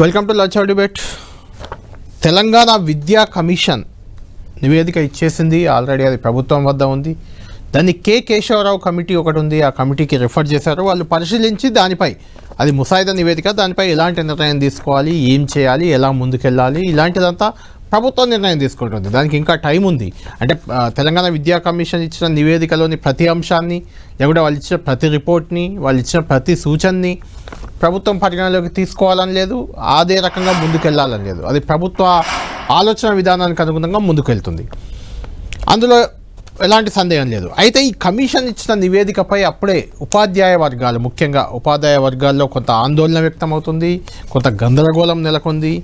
Welcome to lunch hour debate. Telangana విద్యా commission నివేదిక ఇచ్చేసింది ఆల్రెడీ, అది ప్రభుత్వం వద్ద ఉంది. దాన్ని కేశవరావు కమిటీ ఒకటి ఉంది, ఆ కమిటీకి రిఫర్ చేశారు. వాళ్ళు పరిశీలించి దానిపై, అది ముసాయిదా నివేదిక, దానిపై ఎలాంటి నిర్ణయం తీసుకోవాలి, ఏం చేయాలి, ఎలా ముందుకెళ్ళాలి, ఇలాంటిదంతా ప్రభుత్వం నిర్ణయం తీసుకుంటుంది. దానికి ఇంకా టైం ఉంది. అంటే తెలంగాణ విద్యా కమిషన్ ఇచ్చిన నివేదికలోని ప్రతి అంశాన్ని, లేకుంటే వాళ్ళు ఇచ్చిన ప్రతి రిపోర్ట్ని, వాళ్ళు ఇచ్చిన ప్రతి సూచనని ప్రభుత్వం పరిగణలోకి తీసుకోవాలని లేదు, అదే రకంగా ముందుకెళ్ళాలని లేదు. అది ప్రభుత్వ ఆలోచన విధానానికి అనుగుణంగా ముందుకెళ్తుంది, అందులో ఎలాంటి సందేహం లేదు. అయితే ఈ కమిషన్ ఇచ్చిన నివేదికపై అప్పుడే ఉపాధ్యాయ వర్గాలు, ముఖ్యంగా ఉపాధ్యాయ వర్గాల్లో కొంత ఆందోళన వ్యక్తమవుతుంది, కొంత గందరగోళం నెలకొంది.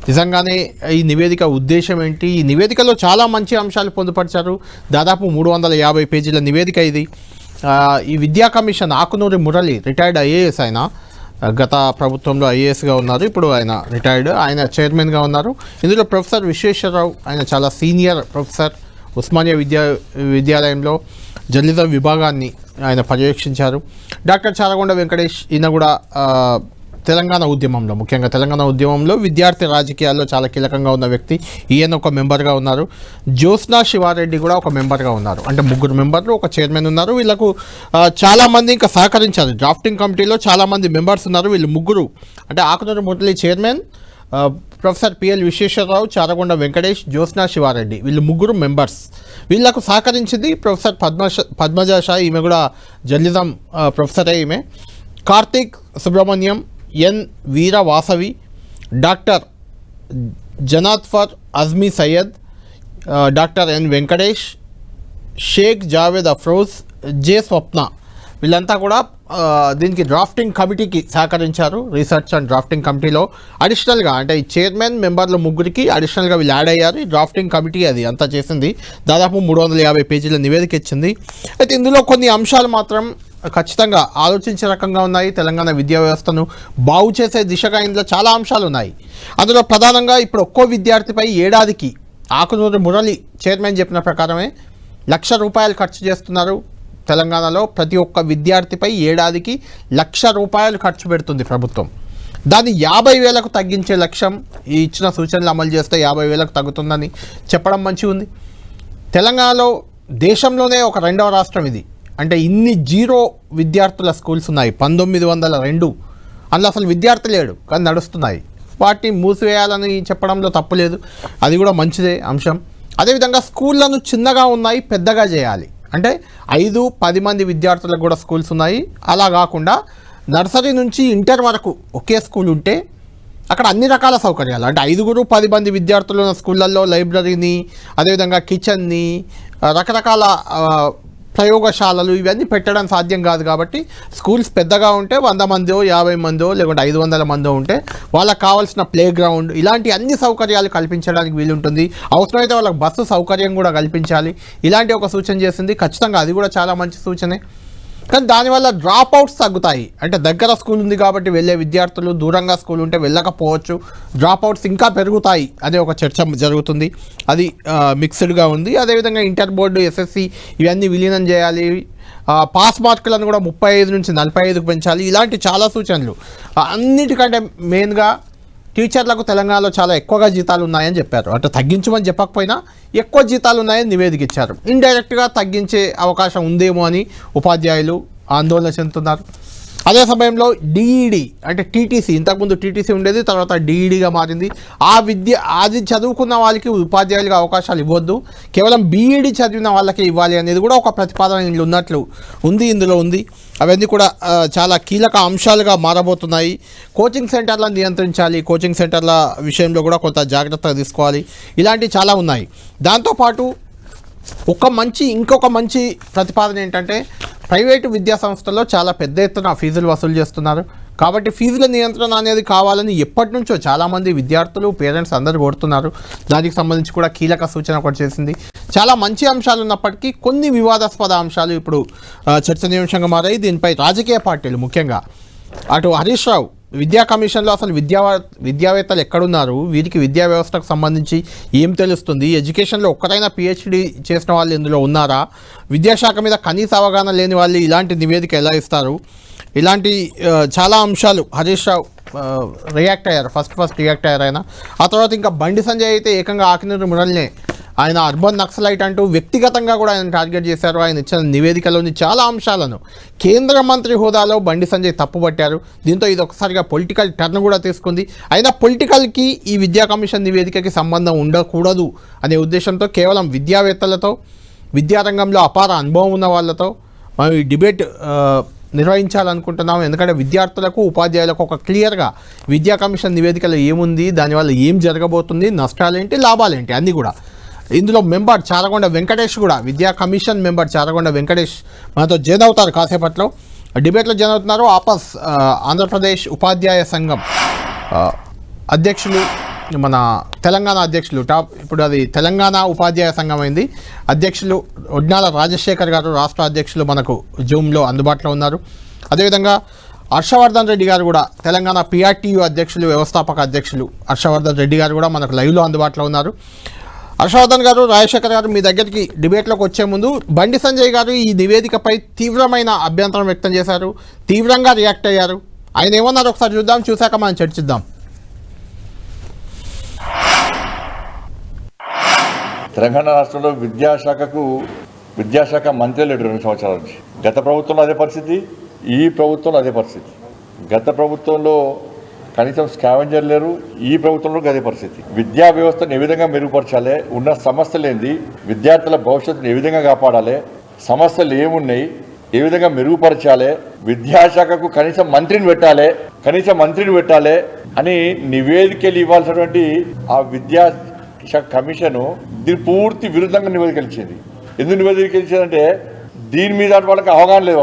నిజంగానే ఈ నివేదిక ఉద్దేశం ఏంటి? ఈ నివేదికలో చాలా మంచి అంశాలు పొందుపరిచారు. దాదాపు 350 పేజీల నివేదిక ఇది. ఈ విద్యా commission Akunuri Murali retired IAS, ఆయన గత ప్రభుత్వంలో ఐఏఎస్గా ఉన్నారు, ఇప్పుడు ఆయన రిటైర్డ్, ఆయన చైర్మన్గా ఉన్నారు. ఇందులో ప్రొఫెసర్ విశ్వేశ్వరరావు, ఆయన చాలా సీనియర్ ప్రొఫెసర్, ఉస్మానియా విద్యాలయంలో జర్నలిజం విభాగాన్ని ఆయన పర్యవేక్షించారు. డాక్టర్ చారగొండ వెంకటేష్, ఈయన కూడా తెలంగాణ ఉద్యమంలో, ముఖ్యంగా తెలంగాణ ఉద్యమంలో విద్యార్థి రాజకీయాల్లో చాలా కీలకంగా ఉన్న వ్యక్తి, ఈయన ఒక మెంబర్గా ఉన్నారు. జ్యోత్స్నా శివారెడ్డి కూడా ఒక మెంబర్గా ఉన్నారు. అంటే 3 మెంబర్లు, ఒక చైర్మన్ ఉన్నారు. వీళ్ళకు చాలామంది ఇంకా సహకరించారు. డ్రాఫ్టింగ్ కమిటీలో చాలామంది మెంబర్స్ ఉన్నారు. వీళ్ళు 3, అంటే Akunuri Murali chairman, professor PL Visweswararao, Charagonda Venkatesh, Jyotsna Sivareddy, వీళ్ళు 3 మెంబర్స్. వీళ్ళకు సహకరించింది ప్రొఫెసర్ పద్మజా షా, ఈమె కూడా జర్నలిజం ప్రొఫెసరే ఈమె, Karthik Subrahmanyam, N Veera Vasavi, doctor Janatfar Azmi Syed, doctor N Venkatesh, Sheikh Javed Afroz, J Swapna, వీళ్ళంతా కూడా దీనికి డ్రాఫ్టింగ్ కమిటీకి సహకరించారు. రీసెర్చ్ అండ్ డ్రాఫ్టింగ్ కమిటీలో అడిషనల్గా, అంటే ఈ చైర్మన్ మెంబర్లు 3కి అడిషనల్గా వీళ్ళు యాడ్ అయ్యారు. ఈ డ్రాఫ్టింగ్ కమిటీ అది అంతా చేసింది. దాదాపు 350 పేజీల నివేదిక ఇచ్చింది. అయితే ఇందులో కొన్ని అంశాలు మాత్రం ఖచ్చితంగా ఆలోచించే రకంగా ఉన్నాయి. తెలంగాణ విద్యా వ్యవస్థను బాగు చేసే దిశగా ఇందులో చాలా అంశాలు ఉన్నాయి. అందులో ప్రధానంగా ఇప్పుడు ఒక్కో విద్యార్థిపై ఏడాదికి ఆకునూరి మురళి చైర్మన్ చెప్పిన ప్రకారమే ₹1,00,000 ఖర్చు చేస్తున్నారు. తెలంగాణలో ప్రతి ఒక్క విద్యార్థిపై ఏడాదికి ₹1,00,000 ఖర్చు పెడుతుంది ప్రభుత్వం. దాన్ని 50,000కు తగ్గించే లక్ష్యం, ఈ ఇచ్చిన సూచనలు అమలు చేస్తే 50,000కు తగ్గుతుందని చెప్పడం మంచిగా ఉంది. తెలంగాణలో దేశంలోనే ఒక 2వ రాష్ట్రం ఇది. అంటే ఇన్ని 0 విద్యార్థుల స్కూల్స్ ఉన్నాయి. 1902 అందులో అసలు విద్యార్థి లేడు, కానీ నడుస్తున్నాయి. వాటిని మూసివేయాలని చెప్పడంలో తప్పు లేదు, అది కూడా మంచిదే అంశం. అదేవిధంగా స్కూళ్ళను చిన్నగా ఉన్నాయి, పెద్దగా చేయాలి. అంటే 5-10 మంది విద్యార్థులకు కూడా స్కూల్స్ ఉన్నాయి. అలా కాకుండా నర్సరీ నుంచి ఇంటర్ వరకు ఒకే స్కూల్ ఉంటే అక్కడ అన్ని రకాల సౌకర్యాలు, అంటే 5-10 మంది విద్యార్థులు ఉన్న స్కూళ్ళల్లో లైబ్రరీని, అదేవిధంగా కిచెన్ని, రకరకాల ప్రయోగశాలలు, ఇవన్నీ పెట్టడం సాధ్యం కాదు. కాబట్టి స్కూల్స్ పెద్దగా ఉంటే 100 మందో 50 మందో లేకుంటే 500 మందో ఉంటే వాళ్ళకి కావాల్సిన ప్లే గ్రౌండ్, ఇలాంటి అన్ని సౌకర్యాలు కల్పించడానికి వీలుంటుంది. అవసరమైతే వాళ్ళకి బస్సు సౌకర్యం కూడా కల్పించాలి. ఇలాంటి ఒక సూచన చేసింది. ఖచ్చితంగా అది కూడా చాలా మంచి సూచనే. కానీ దానివల్ల డ్రాప్ అవుట్స్ తగ్గుతాయి. అంటే దగ్గర స్కూల్ ఉంది కాబట్టి వెళ్ళే విద్యార్థులు, దూరంగా స్కూల్ ఉంటే వెళ్ళకపోవచ్చు, డ్రాప్ అవుట్స్ ఇంకా పెరుగుతాయి అనే ఒక చర్చ జరుగుతుంది. అది మిక్స్డ్గా ఉంది. అదేవిధంగా ఇంటర్ బోర్డు, ఎస్ఎస్సి ఇవన్నీ విలీనం చేయాలి. పాస్ మార్కులను కూడా 35 నుంచి 45కు పెంచాలి. ఇలాంటి చాలా సూచనలు. అన్నిటికంటే మెయిన్గా టీచర్లకు తెలంగాణలో చాలా ఎక్కువగా జీతాలు ఉన్నాయని చెప్పారు. అంటే తగ్గించమని చెప్పకపోయినా ఎక్కువ జీతాలు ఉన్నాయని నివేదిక ఇచ్చారు. ఇండైరెక్ట్గా తగ్గించే అవకాశం ఉందేమో అని ఉపాధ్యాయులు ఆందోళన చెందుతున్నారు. అదే సమయంలో డిఈడి, అంటే టీటీసీ, ఇంతకుముందు టీటీసీ ఉండేది, తర్వాత డిఈడిగా మారింది. అది చదువుకున్న వాళ్ళకి ఉపాధ్యాయులుగా అవకాశాలు ఇవ్వద్దు, కేవలం బీఈడి చదివిన వాళ్ళకి ఇవ్వాలి అనేది కూడా ఒక ప్రతిపాదన ఉన్నట్లు ఉంది, ఇందులో ఉంది. అవన్నీ కూడా చాలా కీలక అంశాలుగా మారబోతున్నాయి. కోచింగ్ సెంటర్లను నియంత్రించాలి, కోచింగ్ సెంటర్ల విషయంలో కూడా కొంత జాగ్రత్తగా తీసుకోవాలి. ఇలాంటివి చాలా ఉన్నాయి. దాంతోపాటు ఇంకొక మంచి ప్రతిపాదన ఏంటంటే, ప్రైవేటు విద్యా సంస్థల్లో చాలా పెద్ద ఎత్తున ఫీజులు వసూలు చేస్తున్నారు. కాబట్టి ఫీజుల నియంత్రణ అనేది కావాలని ఎప్పటి నుంచో చాలామంది విద్యార్థులు, పేరెంట్స్ అందరూ కోరుతున్నారు. దానికి సంబంధించి కూడా కీలక సూచన ఒకటి చేసింది. చాలా మంచి అంశాలు ఉన్నప్పటికీ కొన్ని వివాదాస్పద అంశాలు ఇప్పుడు చర్చనీయాంశంగా మారాయి. దీనిపై రాజకీయ పార్టీలు, ముఖ్యంగా అటు హరీష్ రావు, విద్యా కమిషన్లో అసలు విద్యావేత్తలు ఎక్కడున్నారు, వీరికి విద్యా వ్యవస్థకు సంబంధించి ఏం తెలుస్తుంది, ఎడ్యుకేషన్లో ఒక్కరైనా పిహెచ్డి చేసిన వాళ్ళు ఇందులో ఉన్నారా, విద్యాశాఖ మీద కనీస అవగాహన లేని వాళ్ళు ఇలాంటి నివేదిక ఎలా ఇస్తారు, ఇలాంటి చాలా అంశాలు హరీష్ రావు రియాక్ట్ అయ్యారు, ఫస్ట్ రియాక్ట్ అయ్యారు ఆయన. ఆ తర్వాత ఇంకా బండి సంజయ్ అయితే ఏకంగా ఆకినూరు మురళినే ఆయన అర్బన్ నక్సలైట్ అంటూ వ్యక్తిగతంగా కూడా ఆయన టార్గెట్ చేశారు. ఆయన ఇచ్చిన నివేదికలోని చాలా అంశాలను కేంద్ర మంత్రి హోదాలో బండి సంజయ్ తప్పుపట్టారు. దీంతో ఇది ఒకసారిగా పొలిటికల్ టర్న్ కూడా తీసుకుంది. అయినా పొలిటికల్కి ఈ విద్యా కమిషన్ నివేదికకి సంబంధం ఉండకూడదు అనే ఉద్దేశంతో కేవలం విద్యావేత్తలతో, విద్యారంగంలో అపార అనుభవం ఉన్న వాళ్ళతో మనం ఈ డిబేట్ నిర్వహించాలనుకుంటున్నాం. ఎందుకంటే విద్యార్థులకు, ఉపాధ్యాయులకు ఒక క్లియర్గా విద్యా కమిషన్ నివేదికలో ఏముంది, దానివల్ల ఏం జరగబోతుంది, నష్టాలేంటి, లాభాలేంటి అన్నీ కూడా. ఇందులో మెంబర్ చారగొండ వెంకటేష్ కూడా, విద్యా కమిషన్ మెంబర్ చారగొండ వెంకటేష్ మనతో జాయిన్ అవుతారు కాసేపట్లో. డిబేట్లో జాయిన్ అవుతున్నారు. ఆపస్ ఆంధ్రప్రదేశ్ ఉపాధ్యాయ సంఘం అధ్యక్షులు, మన తెలంగాణ అధ్యక్షులు, ఇప్పుడు అది తెలంగాణ ఉపాధ్యాయ సంఘం అయింది, అధ్యక్షులు ఒడ్నాల రాజశేఖర్ గారు, రాష్ట్ర అధ్యక్షులు మనకు జూమ్లో అందుబాటులో ఉన్నారు. అదేవిధంగా హర్షవర్ధన్ రెడ్డి గారు కూడా, తెలంగాణ పిఆర్టీయూ అధ్యక్షులు, వ్యవస్థాపక అధ్యక్షులు హర్షవర్ధన్ రెడ్డి గారు కూడా మనకు లైవ్లో అందుబాటులో ఉన్నారు. హర్షవర్ధన్ గారు, రాజశేఖర్ గారు, మీ దగ్గరికి డిబేట్లోకి వచ్చే ముందు బండి సంజయ్ గారు ఈ నివేదికపై తీవ్రమైన అభ్యంతరం వ్యక్తం చేశారు, తీవ్రంగా రియాక్ట్ అయ్యారు. ఆయన ఏమన్నారు ఒకసారి చూద్దాం, చూశాక మనం చర్చిద్దాం. తెలంగాణ రాష్ట్రంలో విద్యాశాఖ మంత్రి లేడు 2 సంవత్సరాల నుంచి. గత ప్రభుత్వంలో అదే పరిస్థితి, ఈ ప్రభుత్వంలో అదే పరిస్థితి. గత ప్రభుత్వంలో కనీసం స్కావెంజర్ లేరు, ఈ ప్రభుత్వంలో అదే పరిస్థితి. విద్యా వ్యవస్థను ఏ విధంగా మెరుగుపరచాలి, ఉన్న సమస్యలు ఏంది, విద్యార్థుల భవిష్యత్తును ఏ విధంగా కాపాడాలి, సమస్యలు ఏమున్నాయి, ఏ విధంగా మెరుగుపరచాలి, విద్యాశాఖకు కనీసం మంత్రిని పెట్టాలి అని నివేదికలు ఇవ్వాల్సినటువంటి ఆ విద్యాశాఖ కమిషను దీని పూర్తి విరుద్ధంగా నివేదికలు ఇచ్చింది. ఎందుకు నివేదికలు ఇచ్చిందంటే దీని మీద వాళ్ళకి అవగాహన లేదు.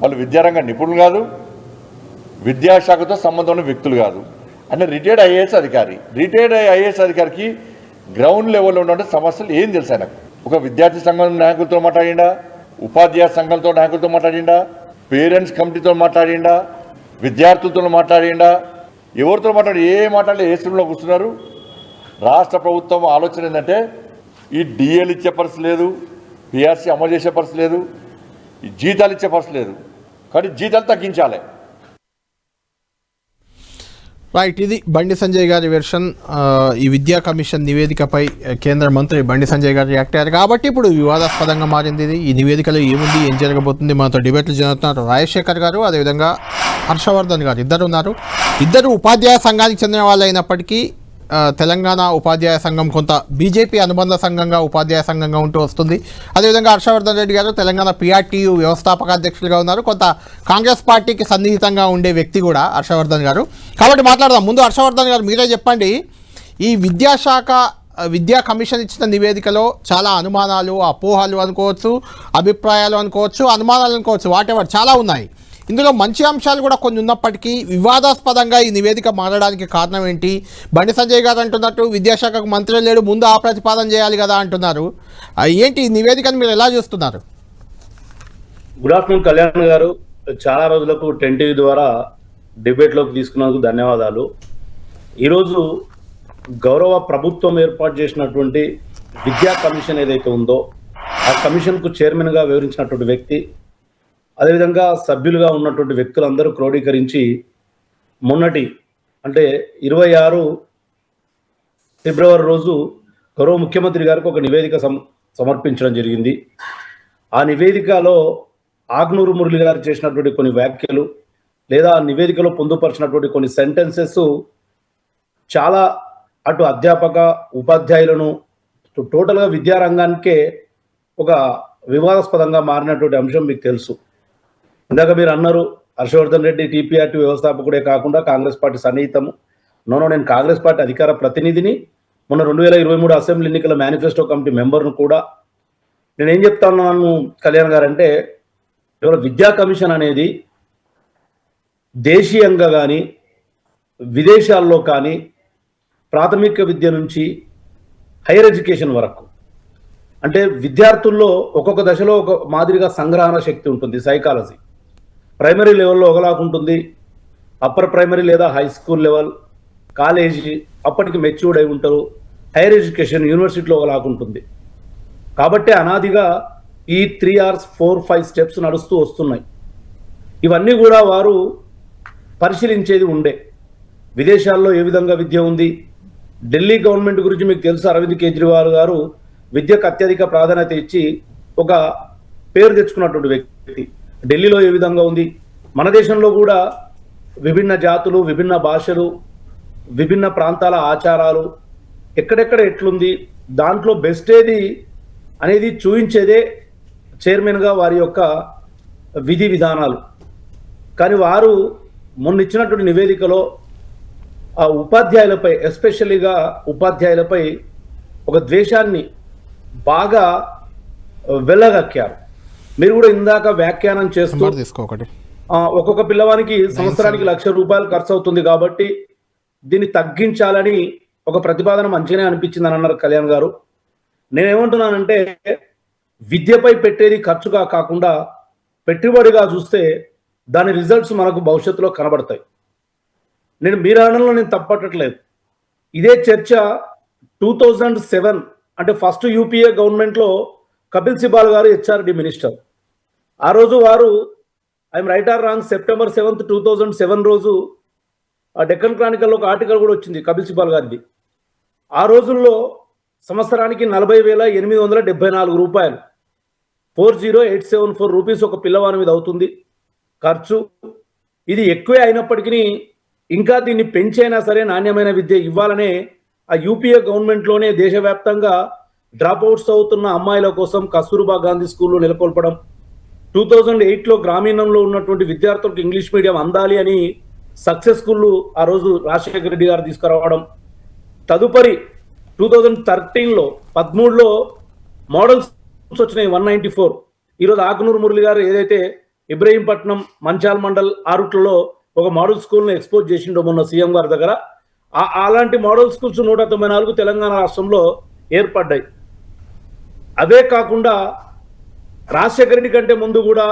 వాళ్ళు విద్యారంగ నిపుణులు కాదు, విద్యాశాఖతో సంబంధం ఉన్న వ్యక్తులు కాదు. అంటే రిటైర్డ్ ఐఏఎస్ అధికారికి గ్రౌండ్ లెవెల్లో ఉన్న సమస్యలు ఏం తెలుసు ఆయనకు. ఒక విద్యార్థి సంఘం నాయకులతో మాట్లాడిండా, ఉపాధ్యాయ సంఘంతో నాయకులతో మాట్లాడిండా, పేరెంట్స్ కమిటీతో మాట్లాడిండా, విద్యార్థులతో మాట్లాడిండా, ఎవరితో ఏ మాట్లాడి ఏ స్థితిలో కూర్చున్నారు. రాష్ట్ర ప్రభుత్వం ఆలోచన ఏంటంటే ఈ డిఏలు ఇచ్చే పరిస్థితి లేదు, పిఆర్సీ అమలు చేసే పరిస్థితి లేదు, ఈ జీతాలు ఇచ్చే పరిస్థితి లేదు, కానీ జీతాలు తగ్గించాలి. రైట్, ఇది బండి సంజయ్ గారి వెర్షన్. ఈ విద్యా కమిషన్ నివేదికపై కేంద్ర మంత్రి బండి సంజయ్ గారు రియాక్ట్ అయ్యారు కాబట్టి ఇప్పుడు వివాదాస్పదంగా మారింది ఇది. ఈ నివేదికలో ఏముంది, ఏం జరగబోతుంది, మనతో డిబేట్లు జరుగుతున్నారు రాజశేఖర్ గారు, అదేవిధంగా హర్షవర్ధన్ గారు ఇద్దరు ఉన్నారు. ఇద్దరు ఉపాధ్యాయ సంఘానికి చెందిన వాళ్ళు అయినప్పటికీ తెలంగాణ ఉపాధ్యాయ సంఘం కొంత బీజేపీ అనుబంధ సంఘంగా, ఉపాధ్యాయ సంఘంగా ఉంటూ వస్తుంది. అదేవిధంగా హర్షవర్ధన్ రెడ్డి గారు తెలంగాణ పిఆర్టీయూ వ్యవస్థాపక అధ్యక్షులుగా ఉన్నారు, కొంత కాంగ్రెస్ పార్టీకి సన్నిహితంగా ఉండే వ్యక్తి కూడా హర్షవర్ధన్ గారు. కాబట్టి మాట్లాడదాం. ముందు హర్షవర్ధన్ గారు మీరే చెప్పండి, ఈ విద్యా కమిషన్ ఇచ్చిన నివేదికలో చాలా అనుమానాలు, అపోహలు అనుకోవచ్చు, అభిప్రాయాలు అనుకోవచ్చు, అనుమానాలు అనుకోవచ్చు, వాటెవర్ చాలా ఉన్నాయి. ఇందులో మంచి అంశాలు కూడా కొన్ని ఉన్నప్పటికీ వివాదాస్పదంగా ఈ నివేదిక మారడానికి కారణం ఏంటి? బండి సంజయ్ గారు అంటున్నట్టు విద్యాశాఖకు మంత్రి లేడు, ముందు ఆ ప్రతిపాదన చేయాలి కదా అంటున్నారు. ఏంటి ఈ నివేదికను మీరు ఎలా చూస్తున్నారు? గుడ్ ఆఫ్టర్నూన్ కళ్యాణ్ గారు, చాలా రోజులకు 10 TV ద్వారా డిబేట్లోకి తీసుకున్నందుకు ధన్యవాదాలు. ఈరోజు గౌరవ ప్రభుత్వం ఏర్పాటు చేసినటువంటి విద్యా కమిషన్ ఏదైతే ఉందో ఆ కమిషన్కు చైర్మన్గా వివరించినటువంటి వ్యక్తి, అదేవిధంగా సభ్యులుగా ఉన్నటువంటి వ్యక్తులందరూ క్రోడీకరించి మొన్నటి అంటే 26 ఫిబ్రవరి రోజు గౌరవ ముఖ్యమంత్రి గారికి ఒక నివేదిక సమర్పించడం జరిగింది. ఆ నివేదికలో ఆగ్నూరు మురళి గారు చేసినటువంటి కొన్ని వ్యాఖ్యలు లేదా ఆ నివేదికలో పొందుపరిచినటువంటి కొన్ని సెంటెన్సెస్ చాలా అటు అధ్యాపక ఉపాధ్యాయులను టోటల్గా విద్యారంగానికే ఒక వివాదాస్పదంగా మారినటువంటి అంశం మీకు తెలుసు. ఇందాక మీరు అన్నారు హర్షవర్ధన్ రెడ్డి టీపీఆర్టీ వ్యవస్థాపకుడే కాకుండా కాంగ్రెస్ పార్టీ సన్నిహితము. నేను కాంగ్రెస్ పార్టీ అధికార ప్రతినిధిని, మొన్న 2023 అసెంబ్లీ ఎన్నికల మేనిఫెస్టో కమిటీ మెంబర్ను కూడా. నేనేం చెప్తా ఉన్నాను కళ్యాణ్ గారు అంటే, ఇవాళ విద్యా కమిషన్ అనేది దేశీయంగా కానీ విదేశాల్లో కానీ ప్రాథమిక విద్య నుంచి హైయర్ ఎడ్యుకేషన్ వరకు అంటే విద్యార్థుల్లో ఒక్కొక్క దశలో ఒక మాదిరిగా సంగ్రహణ శక్తి ఉంటుంది. సైకాలజీ ప్రైమరీ లెవెల్లో ఒకలాగా ఉంటుంది, అప్పర్ ప్రైమరీ లేదా హై స్కూల్ లెవెల్, కాలేజీ అప్పటికి మెచ్యూర్డ్ అయి ఉంటారు, హైయర్ ఎడ్యుకేషన్ యూనివర్సిటీలో ఒకలాగా ఉంటుంది. కాబట్టి అనాదిగా ఈ 3 hours 4-5 steps నడుస్తూ వస్తున్నాయి. ఇవన్నీ కూడా వారు పరిశీలించేది ఉండే. విదేశాల్లో ఏ విధంగా విద్య ఉంది, ఢిల్లీ గవర్నమెంట్ గురించి మీకు తెలుసు, అరవింద్ కేజ్రీవాల్ గారు విద్యకు అత్యధిక ప్రాధాన్యత ఇచ్చి ఒక పేరు తెచ్చుకున్నటువంటి వ్యక్తి. ఢిల్లీలో ఏ విధంగా ఉంది, మన దేశంలో కూడా విభిన్న జాతులు, విభిన్న భాషలు, విభిన్న ప్రాంతాల ఆచారాలు ఎక్కడెక్కడ ఎట్లుంది, దాంట్లో బెస్ట్ ఏది అనేది చూపించేదే చైర్మన్గా వారి యొక్క విధి విధానాలు. కానీ వారు మొన్న ఇచ్చినటువంటి నివేదికలో ఆ ఉపాధ్యాయులపై, ఎస్పెషల్లీగా ఉపాధ్యాయులపై ఒక ద్వేషాన్ని బాగా వెళ్ళగక్కారు. మీరు కూడా ఇందాక వ్యాఖ్యానం చేస్తూ తీసుకోకటి ఒక్కొక్క పిల్లవానికి సంవత్సరానికి ₹1,00,000 ఖర్చు అవుతుంది కాబట్టి దీన్ని తగ్గించాలని ఒక ప్రతిపాదన మంచిగానే అనిపించింది అని అన్నారు కళ్యాణ్ గారు. నేనేమంటున్నానంటే విద్యపై పెట్టేది ఖర్చుగా కాకుండా పెట్టుబడిగా చూస్తే దాని రిజల్ట్స్ మనకు భవిష్యత్తులో కనబడతాయి. నేను మీరు అనడంలో నేను తప్పట్టట్లేదు. ఇదే చర్చ 2007 అంటే ఫస్ట్ యూపీఏ గవర్నమెంట్లో కపిల్ సిబాల్ గారు హెచ్ఆర్డి మినిస్టర్. ఆ రోజు వారు, I'm right are wrong, September 7, 2007 రోజు ఆ డెక్కన్ క్రానికల్లో ఒక ఆర్టికల్ కూడా వచ్చింది కపిల్ సిబాల్ గారిది. ఆ రోజుల్లో సంవత్సరానికి ₹40,874 ₹40,874 ఒక పిల్లవాని మీద అవుతుంది ఖర్చు. ఇది ఎక్కువే అయినప్పటికీ ఇంకా దీన్ని పెంచైనా సరే నాణ్యమైన విద్య ఇవ్వాలనే ఆ యూపీఏ గవర్నమెంట్లోనే దేశవ్యాప్తంగా డ్రాప్అవుట్స్ అవుతున్న అమ్మాయిల కోసం కస్తూర్బా గాంధీ స్కూల్లో నెలకొల్పడం, 2008లో గ్రామీణంలో ఉన్నటువంటి విద్యార్థులకు ఇంగ్లీష్ మీడియం అందాలి అని సక్సెస్ స్కూళ్ళు ఆ రోజు రాజశేఖర రెడ్డి గారు తీసుకురావడం, తదుపరి 2013లో 13లో మోడల్స్ వచ్చినాయి 194. ఈరోజు ఆకునూరు మురళి గారు ఏదైతే ఇబ్రహీంపట్నం, మంచాల్ మండల్, ఆరుట్లలో ఒక మోడల్ స్కూల్ను ఎక్స్పోజ్ చేసిండో మొన్న సీఎం గారి దగ్గర, అలాంటి మోడల్ స్కూల్స్ 194 తెలంగాణ రాష్ట్రంలో ఏర్పడ్డాయి. అవే కాకుండా రాజశేఖర రెడ్డి కంటే ముందు కూడా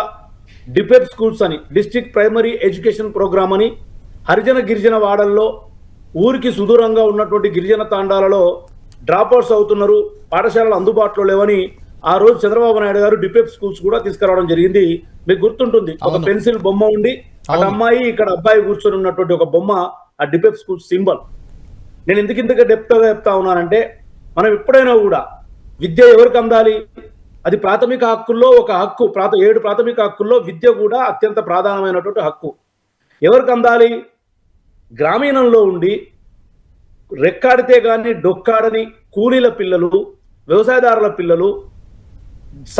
డిపెప్ స్కూల్స్ అని, డిస్ట్రిక్ట్ ప్రైమరీ ఎడ్యుకేషన్ ప్రోగ్రామ్ అని, హరిజన గిరిజన వాడల్లో ఊరికి సుదూరంగా ఉన్నటువంటి గిరిజన తాండాలలో డ్రాప్అవుట్స్ అవుతున్నారు, పాఠశాలలు అందుబాటులో లేవని ఆ రోజు చంద్రబాబు నాయుడు గారు డిపెప్ స్కూల్స్ కూడా తీసుకురావడం జరిగింది. మీకు గుర్తుంటుంది, ఒక పెన్సిల్ బొమ్మ ఉండి అటు అమ్మాయి ఇక్కడ అబ్బాయి కూర్చొని ఉన్నటువంటి ఒక బొమ్మ ఆ డిపెప్ స్కూల్స్ సింబల్. నేను ఇంతగా డెప్త్గా చెప్తా ఉన్నానంటే, మనం ఎప్పుడైనా కూడా విద్య ఎవరికి అందాలి, అది ప్రాథమిక హక్కుల్లో ఒక హక్కు. 7 ప్రాథమిక హక్కుల్లో విద్య కూడా అత్యంత ప్రాధాన్యమైనటువంటి హక్కు. ఎవరికి అందాలి? గ్రామీణంలో ఉండి రెక్కాడితే కానీ డొక్కాడని కూలీల పిల్లలు, వ్యవసాయదారుల పిల్లలు,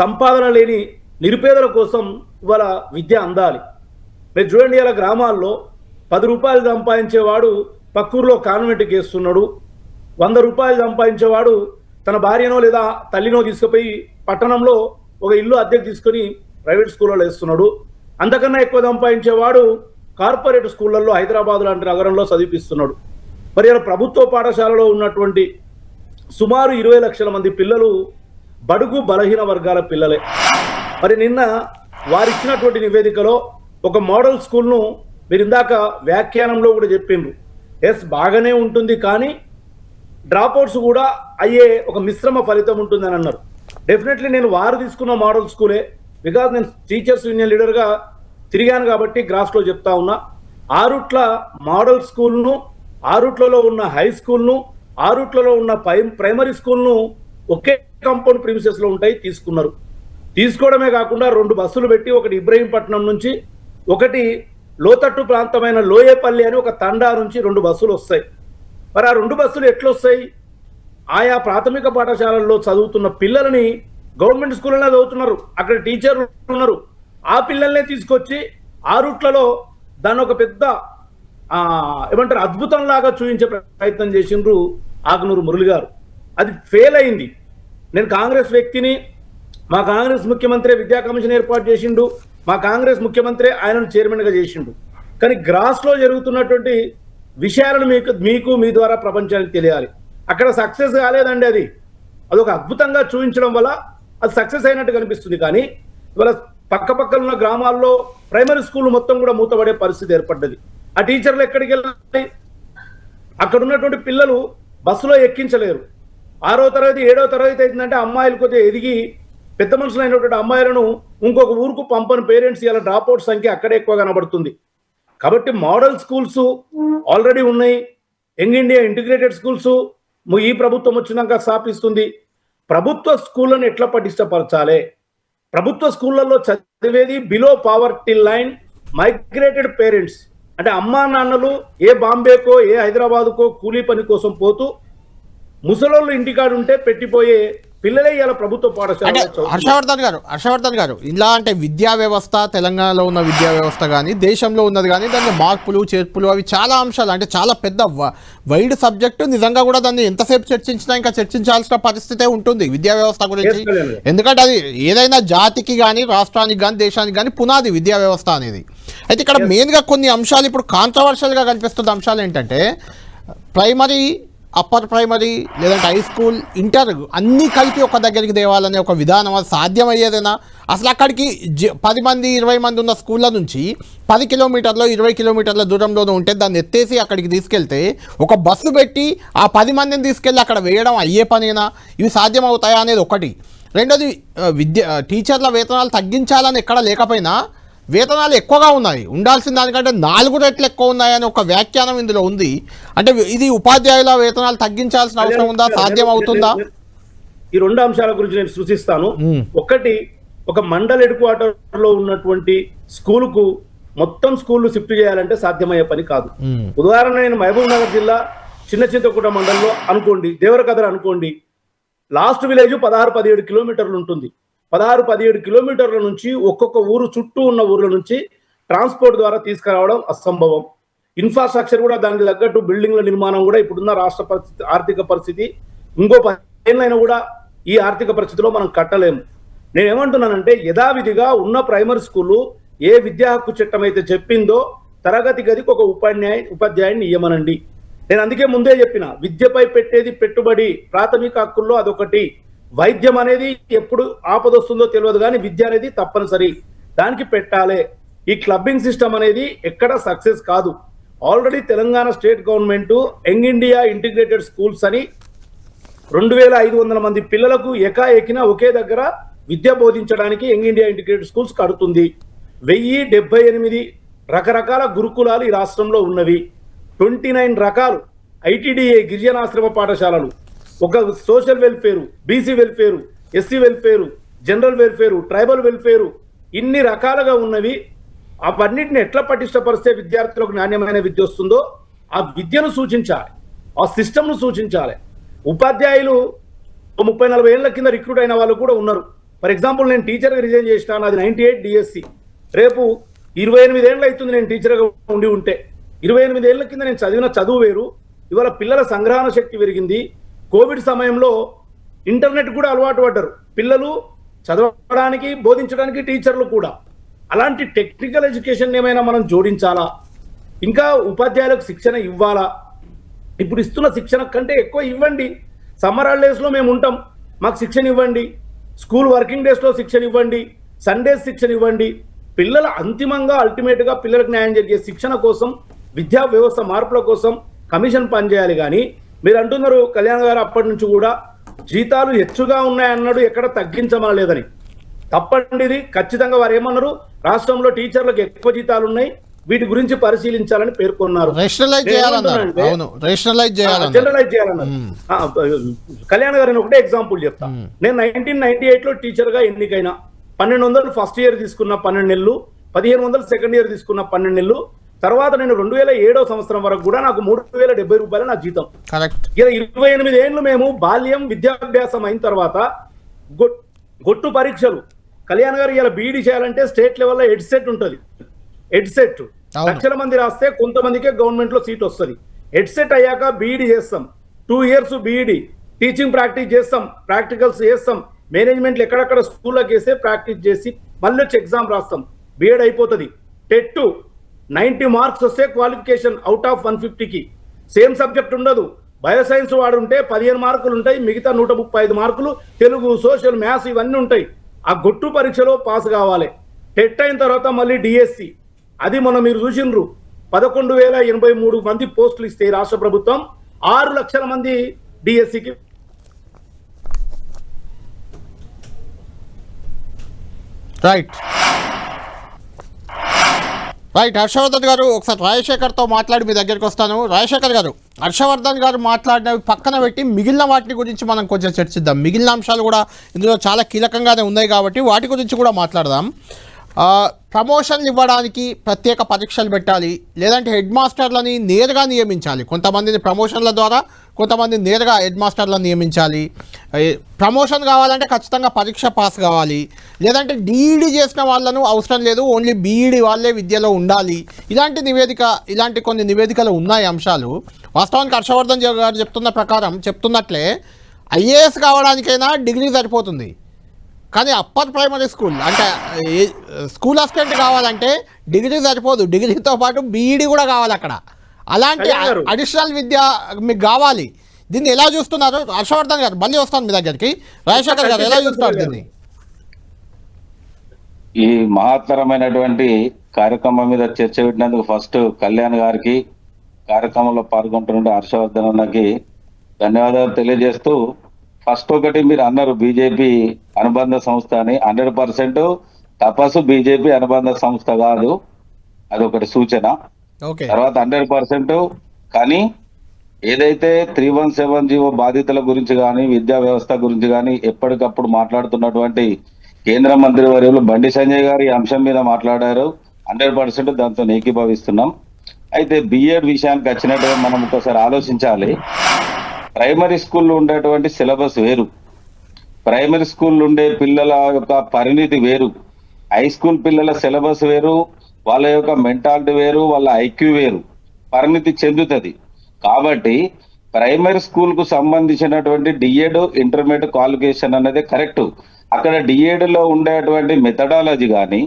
సంపాదన లేని నిరుపేదల కోసం ఇవాళ విద్య అందాలి. మీరు చూడండి, ఇలా గ్రామాల్లో ₹10 సంపాదించేవాడు పక్కూరులో కాన్వెంట్కి వేస్తున్నాడు, ₹100 సంపాదించేవాడు తన భార్యనో లేదా తల్లినో తీసుకుపోయి పట్టణంలో ఒక ఇల్లు అద్దెకు తీసుకొని ప్రైవేట్ స్కూళ్ళలో వేస్తున్నాడు. అంతకన్నా ఎక్కువ సంపాదించేవాడు కార్పొరేట్ స్కూళ్ళల్లో హైదరాబాద్ లాంటి నగరంలో చదివిపిస్తున్నాడు. మరి ఇలా ప్రభుత్వ పాఠశాలలో ఉన్నటువంటి సుమారు 20 లక్షల మంది పిల్లలు బడుగు బలహీన వర్గాల పిల్లలే. మరి నిన్న వారిచ్చినటువంటి నివేదికలో ఒక మోడల్ స్కూల్ను మీరు ఇందాక వ్యాఖ్యానంలో కూడా చెప్పిండ్రు, ఎస్ బాగానే ఉంటుంది కానీ డ్రాప్అవుట్స్ కూడా అయ్యే ఒక మిశ్రమ ఫలితం ఉంటుందని అన్నారు. డెఫినెట్లీ నేను వారు తీసుకున్న మోడల్ స్కూలే, బికాజ్ నేను టీచర్స్ యూనియన్ లీడర్గా తిరిగాను కాబట్టి గ్రాఫ్లో చెప్తా ఉన్నా. ఆరుట్ల మోడల్ స్కూల్ను, ఆరుట్లలో ఉన్న హై స్కూల్ను, ఆరుట్లలో ఉన్న ప్రైమరీ స్కూల్ను ఒకే కాంపౌండ్ ప్రిమిసెస్లో ఉంటాయి తీసుకున్నారు. తీసుకోవడమే కాకుండా 2 బస్సులు పెట్టి, ఒకటి ఇబ్రహీంపట్నం నుంచి, ఒకటి లోతట్టు ప్రాంతమైన లోయేపల్లి అని ఒక తండా నుంచి 2 బస్సులు వస్తాయి. మరి ఆ 2 బస్సులు ఎట్లొస్తాయి? ఆయా ప్రాథమిక పాఠశాలల్లో చదువుతున్న పిల్లలని గవర్నమెంట్ స్కూళ్ళలో చదువుతున్నారు, అక్కడ టీచర్లు ఉన్నారు, ఆ పిల్లల్నే తీసుకొచ్చి ఆ రూట్లలో దాన్ని ఒక పెద్ద ఏమంటారు అద్భుతంలాగా చూపించే ప్రయత్నం చేసిండ్రు ఆకునూరు మురళి గారు. అది ఫెయిల్ అయింది. నేను కాంగ్రెస్ వ్యక్తిని, మా కాంగ్రెస్ ముఖ్యమంత్రి విద్యా కమిషన్ ఏర్పాటు చేసిండు, మా కాంగ్రెస్ ముఖ్యమంత్రి ఆయనను చైర్మన్గా చేసిండు. కానీ గ్రాస్లో జరుగుతున్నటువంటి విషయాలను మీకు మీ ద్వారా ప్రపంచానికి తెలియాలి. అక్కడ సక్సెస్ కాలేదండి, అదొక అద్భుతంగా చూపించడం వల్ల అది సక్సెస్ అయినట్టు కనిపిస్తుంది. కానీ ఇవాళ పక్కపక్కన ఉన్న గ్రామాల్లో ప్రైమరీ స్కూల్ మొత్తం కూడా మూతపడే పరిస్థితి ఏర్పడ్డది. ఆ టీచర్లు ఎక్కడికి వెళ్ళాలి? అక్కడ ఉన్నటువంటి పిల్లలు బస్సులో ఎక్కించలేరు. 6వ తరగతి 7వ తరగతి అవుతుందంటే అమ్మాయిలు కొద్దిగా ఎదిగి పెద్ద మనుషులు అయినటువంటి అమ్మాయిలను ఇంకొక ఊరుకు పంపని పేరెంట్స్ ఇలా డ్రాప్అవుట్ సంఖ్య అక్కడే ఎక్కువ కనబడుతుంది. కాబట్టి మోడల్ స్కూల్స్ ఆల్రెడీ ఉన్నాయి. యంగ్ ఇండియా ఇంటిగ్రేటెడ్ స్కూల్స్ ఈ ప్రభుత్వం వచ్చినాక స్థాపిస్తుంది. ప్రభుత్వ స్కూళ్ళను ఎట్లా పటిష్టపరచాలి? ప్రభుత్వ స్కూళ్ళల్లో చదివేది below poverty line migrated parents, అంటే అమ్మా నాన్నలు ఏ బాంబేకో ఏ హైదరాబాద్కో కూలీ పని కోసం పోతూ ముసలోళ్ళు ఇంటికాడు ఉంటే పెట్టిపోయే పిల్లలే ఇలా ప్రభుత్వ అంటే పాఠశాల. హర్షవర్ధన్ గారు ఇలా అంటే విద్యా వ్యవస్థ, తెలంగాణలో ఉన్న విద్యా వ్యవస్థ కానీ దేశంలో ఉన్నది కానీ దాని మార్పులు చేర్పులు అవి చాలా అంశాలు, అంటే చాలా పెద్ద వైడ్ సబ్జెక్టు. నిజంగా కూడా దాన్ని ఎంతసేపు చర్చించినా ఇంకా చర్చించాల్సిన పరిస్థితే ఉంటుంది విద్యా వ్యవస్థ గురించి. ఎందుకంటే అది ఏదైనా జాతికి కానీ రాష్ట్రానికి కానీ దేశానికి కానీ పునాది విద్యా వ్యవస్థ అనేది. అయితే ఇక్కడ మెయిన్గా కొన్ని అంశాలు ఇప్పుడు కాంట్రవర్షియల్గా కనిపిస్తున్న అంశాలు ఏంటంటే ప్రైమరీ, అప్పర్ ప్రైమరీ లేదంటే హై స్కూల్, ఇంటర్ అన్నీ కలిపి ఒక దగ్గరికి తేవాలనే ఒక విధానం అది సాధ్యమయ్యేదేనా? అసలు అక్కడికి 10 మంది 20 మంది ఉన్న స్కూళ్ళ నుంచి 10 కిలోమీటర్లు 20 కిలోమీటర్ల దూరంలోనే ఉంటే దాన్ని ఎత్తేసి అక్కడికి తీసుకెళ్తే ఒక బస్సు పెట్టి ఆ 10 మందిని తీసుకెళ్ళి అక్కడ వేయడం అయ్యే పనేనా? ఇవి సాధ్యమవుతాయా అనేది ఒకటి. రెండోది టీచర్ల వేతనాలు తగ్గించాలని ఎక్కడ లేకపోయినా వేతనాలు ఎక్కువగా ఉన్నాయి, ఉండాల్సిన దానికంటే 4 రెట్లు ఎక్కువ ఉన్నాయని ఒక వ్యాఖ్యానం ఇందులో ఉంది. అంటే ఇది ఉపాధ్యాయుల వేతనాలు తగ్గించాల్సిన అవసరం ఉందా? సాధ్యం అవుతుందా? ఈ 2 అంశాల గురించి నేను సూచిస్తాను. ఒకటి, ఒక మండల్ హెడ్ క్వార్టర్ లో ఉన్నటువంటి స్కూలుకు మొత్తం స్కూళ్ళు షిఫ్ట్ చేయాలంటే సాధ్యమయ్యే పని కాదు. ఉదాహరణ, నేను మహబూబ్ నగర్ జిల్లా చిన్న చింతకుంట మండలంలో అనుకోండి, దేవరకద్ర అనుకోండి, లాస్ట్ విలేజ్ 16-17 కిలోమీటర్లు ఉంటుంది. 16-17 కిలోమీటర్ల నుంచి ఒక్కొక్క ఊరు చుట్టూ ఉన్న ఊర్ల నుంచి ట్రాన్స్పోర్ట్ ద్వారా తీసుకురావడం అసంభవం. ఇన్ఫ్రాస్ట్రక్చర్ కూడా దానికి తగ్గట్టు బిల్డింగ్ల నిర్మాణం కూడా ఇప్పుడున్న రాష్ట్ర పరిస్థితి, ఆర్థిక పరిస్థితి ఇంకో 10 ఏళ్ళైనా కూడా ఈ ఆర్థిక పరిస్థితిలో మనం కట్టలేము. నేనేమంటున్నానంటే యథావిధిగా ఉన్న ప్రైమరీ స్కూలు ఏ విద్యా హక్కు చట్టం అయితే చెప్పిందో తరగతి గదికి ఒక ఉపాధ్యాయుని నియమనండి. నేను అందుకే ముందే చెప్పిన, విద్యపై పెట్టేది పెట్టుబడి ప్రాథమిక హక్కుల్లో అదొకటి. వైద్యం అనేది ఎప్పుడు ఆపదొస్తుందో తెలియదు, కానీ విద్య అనేది తప్పనిసరి, దానికి పెట్టాలి. ఈ క్లబ్బింగ్ సిస్టమ్ అనేది ఎక్కడ సక్సెస్ కాదు. Already Telangana state government young India integrated schools అని 2500 మంది పిల్లలకు ఎకాఎకిన ఒకే దగ్గర విద్య బోధించడానికి యంగ్ ఇండియా ఇంటిగ్రేటెడ్ స్కూల్స్ కడుతుంది. 1078 రకరకాల గురుకులాలు ఈ రాష్ట్రంలో ఉన్నవి. 29 రకాలు ఐటీడీఏ గిరిజనాశ్రమ పాఠశాలలు, ఒక social welfare, BC welfare, SC welfare, general welfare, tribal welfare, ఇన్ని రకాలుగా ఉన్నవి. అవన్నిటిని ఎట్లా పటిష్టపరిస్తే విద్యార్థులకు నాణ్యమైన విద్య వస్తుందో ఆ విద్యను సూచించాలి, ఆ సిస్టమ్ను సూచించాలి. ఉపాధ్యాయులు 30-40 ఏళ్ల కింద రిక్రూట్ అయిన వాళ్ళు కూడా ఉన్నారు. ఫర్ ఎగ్జాంపుల్, నేను టీచర్గా రిజైన్ చేసిన, నాది 98 డిఎస్సి. రేపు 28 ఏళ్ళు అవుతుంది నేను టీచర్గా ఉంటే. 28 ఏళ్ల కింద నేను చదివిన చదువు వేరు, ఇవాళ పిల్లల సంగ్రహణ శక్తి పెరిగింది. కోవిడ్ సమయంలో ఇంటర్నెట్ కూడా అలవాటు పడ్డారు పిల్లలు, చదవడానికి బోధించడానికి టీచర్లు కూడా. అలాంటి టెక్నికల్ ఎడ్యుకేషన్ ఏమైనా మనం జోడించాలా? ఇంకా ఉపాధ్యాయులకు శిక్షణ ఇవ్వాలా? ఇప్పుడు ఇస్తున్న శిక్షణ కంటే ఎక్కువ ఇవ్వండి. సమ్మర్ హాలిడేస్లో మేము ఉంటాం, మాకు శిక్షణ ఇవ్వండి. స్కూల్ వర్కింగ్ డేస్లో శిక్షణ ఇవ్వండి, సండేస్ శిక్షణ ఇవ్వండి. పిల్లల అంతిమంగా అల్టిమేట్గా పిల్లలకు న్యాయం జరిగే శిక్షణ కోసం, విద్యా వ్యవస్థ మార్పుల కోసం కమిషన్ పనిచేయాలి. కానీ మీరు అంటున్నారు కళ్యాణ్ గారు అప్పటి నుంచి కూడా జీతాలు హెచ్చుగా ఉన్నాయన్నాడు, ఎక్కడ తగ్గించమనలేదని. తప్పండి ఇది. ఖచ్చితంగా వారు ఏమన్నారు, రాష్ట్రంలో టీచర్లకు ఎక్కువ జీతాలు ఉన్నాయి, వీటి గురించి పరిశీలించాలని పేర్కొన్నారు. జనరలైజ్ చేయాలన్నారు. కళ్యాణ్ గారు ఒకటే ఎగ్జాంపుల్ చెప్తా. నేను 1998లో టీచర్గా ఎన్నికైనా 1200 ఫస్ట్ ఇయర్ తీసుకున్న 12 నెలలు, 1500 సెకండ్ ఇయర్ తీసుకున్న 12 నెలలు. తర్వాత నేను 2007వ సంవత్సరం వరకు కూడా నాకు 3070 రూపాయలు నా జీతం. ఇలా 28 ఏళ్ళు మేము బాల్యం విద్యాభ్యాసం అయిన తర్వాత గొట్టు పరీక్షలు. కళ్యాణ్ గారు ఇలా బీఈడీ చేయాలంటే స్టేట్ లెవెల్లో ఎడ్సెట్ ఉంటుంది. ఎడ్సెట్ లక్షల మంది రాస్తే కొంతమందికే గవర్నమెంట్ లో సీట్ వస్తుంది. ఎడ్సెట్ అయ్యాక బీఈడీ చేస్తాం, 2 years బీఈడీ, టీచింగ్ ప్రాక్టీస్ చేస్తాం, ప్రాక్టికల్స్ చేస్తాం, మేనేజ్మెంట్లు ఎక్కడెక్కడ స్కూల్లోకి వేస్తే ప్రాక్టీస్ చేసి మళ్ళీ వచ్చి ఎగ్జామ్ రాస్తాం, బీఎడ్ అయిపోతుంది. టెట్ 90 మార్క్స్ వస్తే క్వాలిఫికేషన్ అవుట్ ఆఫ్ 150కి. సేమ్ సబ్జెక్ట్ ఉండదు. బయోసైన్స్ వాడు ఉంటే 15 మార్కులు ఉంటాయి, మిగతా 135 మార్కులు తెలుగు, సోషల్, మ్యాథ్స్ ఇవన్నీ ఉంటాయి. ఆ గొట్టు పరీక్షలో పాస్ కావాలి. టెట్ అయిన తర్వాత మళ్ళీ డిఎస్సి, అది మనం మీరు చూసిండ్రు 11,083 మంది పోస్టులు ఇస్తే రాష్ట్ర ప్రభుత్వం 6 లక్షల మంది డిఎస్సికి. రైట్. రైట్, హర్షవర్ధన్ గారు ఒకసారి రాజశేఖర్తో మాట్లాడి మీ దగ్గరికి వస్తాను. రాజశేఖర్ గారు, హర్షవర్ధన్ గారు మాట్లాడినవి పక్కన పెట్టి మిగిలిన వాటి గురించి మనం కొంచెం చర్చిద్దాం. మిగిలిన అంశాలు కూడా ఇందులో చాలా కీలకంగానే ఉన్నాయి కాబట్టి వాటి గురించి కూడా మాట్లాడదాం. ప్రమోషన్లు ఇవ్వడానికి ప్రత్యేక పరీక్షలు పెట్టాలి, లేదంటే హెడ్ మాస్టర్లని నేరుగా నియమించాలి. కొంతమందిని ప్రమోషన్ల ద్వారా, కొంతమందిని నేరుగా హెడ్ మాస్టర్లను నియమించాలి. ప్రమోషన్ కావాలంటే ఖచ్చితంగా పరీక్ష పాస్ కావాలి, లేదంటే డిఈడి చేసిన వాళ్ళను అవసరం లేదు, ఓన్లీ బీఈడి వాళ్ళే విద్యలో ఉండాలి. ఇలాంటి కొన్ని నివేదికలు ఉన్నాయి అంశాలు. వాస్తవానికి హర్షవర్ధన్ గారు చెప్తున్నట్లే ఐఏఎస్ కావడానికైనా డిగ్రీ సరిపోతుంది, కానీ అప్పర్ ప్రైమరీ స్కూల్ అంటే స్కూల్ అసిస్టెంట్ కావాలంటే డిగ్రీ సరిపోదు, డిగ్రీతో పాటు బీఈడి కూడా కావాలి అక్కడ. అలాంటి అడిషనల్ విద్య మీకు కావాలి. దీన్ని ఎలా చూస్తున్నారు హర్షవర్ధన్ గారు? మళ్ళీ వస్తాను మీ దగ్గరికి. రాజశేఖర్ గారు ఎలా చూస్తున్నారు దీన్ని? ఈ మహత్తరమైనటువంటి కార్యక్రమం మీద చర్చ పెట్టినందుకు ఫస్ట్ కళ్యాణ్ గారికి, కార్యక్రమంలో పాల్గొంటున్న హర్షవర్ధన్ అన్నకి ధన్యవాదాలు తెలియజేస్తూ, ఫస్ట్ ఒకటి మీరు అన్నారు బీజేపీ అనుబంధ సంస్థ అని. 100% తపస్సు బీజేపీ అనుబంధ సంస్థ కాదు, అదొకటి సూచన. తర్వాత 100% కానీ ఏదైతే 317 బాధితుల గురించి కానీ, విద్యా వ్యవస్థ గురించి కానీ ఎప్పటికప్పుడు మాట్లాడుతున్నటువంటి కేంద్ర మంత్రి వర్యులు బండి సంజయ్ గారు ఈ అంశం మీద మాట్లాడారు. 100% దాంతో ఏకీభవిస్తున్నాం. అయితే బిఎడ్ విషయానికి వచ్చినట్టుగా మనం ఒకసారి ఆలోచించాలి. ప్రైమరీ స్కూల్లో ఉండేటువంటి సిలబస్ వేరు, ప్రైమరీ స్కూల్లో ఉండే పిల్లల యొక్క పరిణితి వేరు, హై స్కూల్ పిల్లల సిలబస్ వేరు, వాళ్ళ యొక్క మెంటాలిటీ వేరు, వాళ్ళ ఐక్యూ వేరు, పరిణితి చెందుతుంది. కాబట్టి ప్రైమరీ స్కూల్ కు సంబంధించినటువంటి డిఎడ్ ఇంటర్మీడియట్ క్వాలిఫికేషన్ అనేది కరెక్ట్. అక్కడ డిఎడ్ లో ఉండేటువంటి మెథడాలజీ కానీ,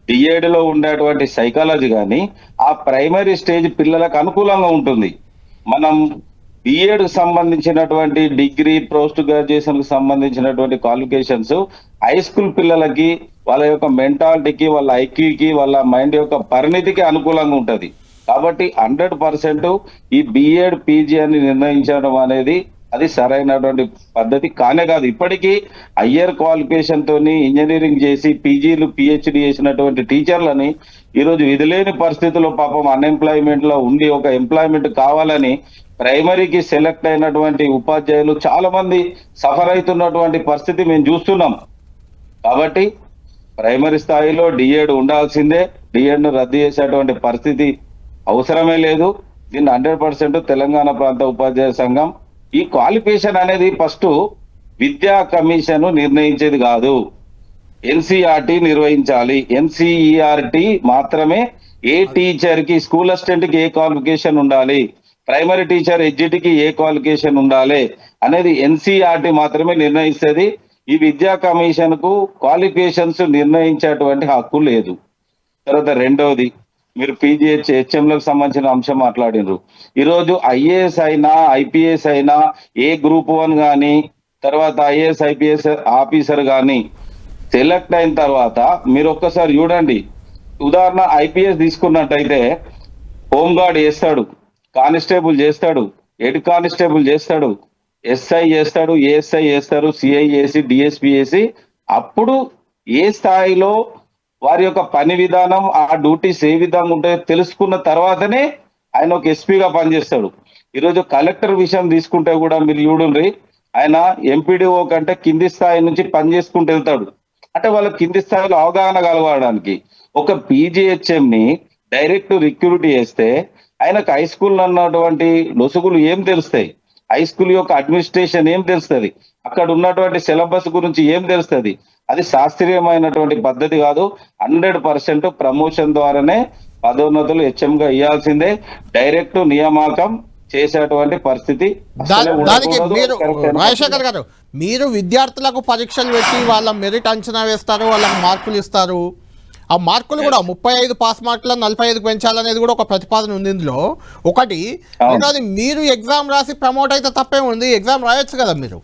డిఎడ్ లో ఉండేటువంటి సైకాలజీ కానీ ఆ ప్రైమరీ స్టేజ్ పిల్లలకు అనుకూలంగా ఉంటుంది. మనం బిఎడ్ సంబంధించినటువంటి డిగ్రీ, పోస్ట్ గ్రాడ్యుయేషన్ కు సంబంధించినటువంటి క్వాలిఫికేషన్స్ హై స్కూల్ పిల్లలకి వాళ్ళ యొక్క మెంటాలిటీకి, వాళ్ళ ఐక్యూకి, వాళ్ళ మైండ్ యొక్క పరిణితికి అనుకూలంగా ఉంటది. కాబట్టి 100% ఈ బిఎడ్ పీజీ అని నిర్ణయించడం అనేది అది సరైనటువంటి పద్ధతి కానే కాదు. ఇప్పటికీ హయ్యర్ క్వాలిఫికేషన్ తోని ఇంజనీరింగ్ చేసి పీజీలు, పిహెచ్డి చేసినటువంటి టీచర్లని ఈరోజు విధులేని పరిస్థితుల్లో పాపం అన్ఎంప్లాయ్మెంట్ లో ఉండి ఒక ఎంప్లాయ్మెంట్ కావాలని ప్రైమరీకి సెలెక్ట్ అయినటువంటి ఉపాధ్యాయులు చాలా మంది సఫర్ అవుతున్నటువంటి పరిస్థితి మేము చూస్తున్నాం. కాబట్టి ప్రైమరీ స్థాయిలో డిఎడ్ ఉండాల్సిందే, డిఎడ్ ను రద్దు చేసేటువంటి పరిస్థితి అవసరమే లేదు. దీన్ని 100% తెలంగాణ ప్రాంత ఉపాధ్యాయ సంఘం ఈ క్వాలిఫికేషన్ అనేది ఫస్ట్ విద్యా కమిషన్ నిర్ణయించేది కాదు, ఎన్సీఆర్టీ నిర్వహించాలి. ఎన్సీఈఆర్టీ మాత్రమే ఏ టీచర్ కి, స్కూల్ అసిస్టెంట్ కి ఏ క్వాలిఫికేషన్ ఉండాలి, ప్రైమరీ టీచర్ ఎడ్జిటికి ఏ క్వాలిఫికేషన్ ఉండాలి అనేది ఎన్సీఆర్టీ మాత్రమే నిర్ణయిస్తుంది. ఈ విద్యా కమిషన్ కు క్వాలిఫికేషన్స్ నిర్ణయించేటువంటి హక్కు లేదు. తర్వాత రెండవది, మీరు పీజీహెచ్ హెచ్ఎంలకు సంబంధించిన అంశం మాట్లాడినారు. ఈరోజు ఐఏఎస్ అయినా, ఐపీఎస్ అయినా, ఏ గ్రూప్ 1 కానీ, తర్వాత ఐఏఎస్ ఐపీఎస్ ఆఫీసర్ కానీ సెలెక్ట్ అయిన తర్వాత మీరు ఒక్కసారి చూడండి. ఉదాహరణ ఐపీఎస్ తీసుకున్నట్టయితే హోంగార్డ్ చేస్తాడు, కానిస్టేబుల్ చేస్తాడు, హెడ్ కానిస్టేబుల్ చేస్తాడు, ఎస్ఐ చేస్తాడు, ఏఎస్ఐ చేస్తారు, సిఐ చేసి, డిఎస్పీ చేసి, అప్పుడు ఏ స్థాయిలో వారి యొక్క పని విధానం, ఆ డ్యూటీస్ ఏ విధంగా ఉంటాయో తెలుసుకున్న తర్వాతనే ఆయన ఒక ఎస్పీగా పనిచేస్తాడు. ఈరోజు కలెక్టర్ విషయం తీసుకుంటే కూడా మీరు చూడండి, ఆయన ఎంపీడీఓ కంటే కింది స్థాయి నుంచి పని చేసుకుంటూ వెళ్తాడు. అంటే వాళ్ళ కింది స్థాయిలో అవగాహన కలగడానికి ఒక పీజీహెచ్ఎం ని డైరెక్ట్ రిక్రూట్ చేస్తే ఆయనకు హై స్కూల్ అన్నటువంటి లొసుగులు ఏం తెలుస్తాయి, హై స్కూల్ యొక్క అడ్మినిస్ట్రేషన్ ఏం తెలుస్తుంది, అక్కడ ఉన్నటువంటి సిలబస్ గురించి ఏం తెలుస్తుంది? అది శాస్త్రీయమైనటువంటి పద్ధతి కాదు. 100% ప్రమోషన్ ద్వారానే పదోన్నతులు హెచ్ఎంగా ఇవ్వాల్సిందే. డైరెక్ట్ నియామకం చేసేటువంటి పరిస్థితి దానికి మీరు రాజశేఖర్ గారు, మీరు విద్యార్థులకు పరీక్షలు పెట్టి వాళ్ళ మెరిట్ అంచనా వేస్తారు, వాళ్ళకి మార్కులు ఇస్తారు. ఆ మార్కులు కూడా 35 పాస్ మార్కులను 45 పెంచాలనేది కూడా ఒక ప్రతిపాదన ఉంది ఇందులో. ఒకటి, రెండోది, మీరు ఎగ్జామ్ రాసి ప్రమోట్ అయితే తప్పే ఉంది, ఎగ్జామ్ రాయొచ్చు కదా మీరు.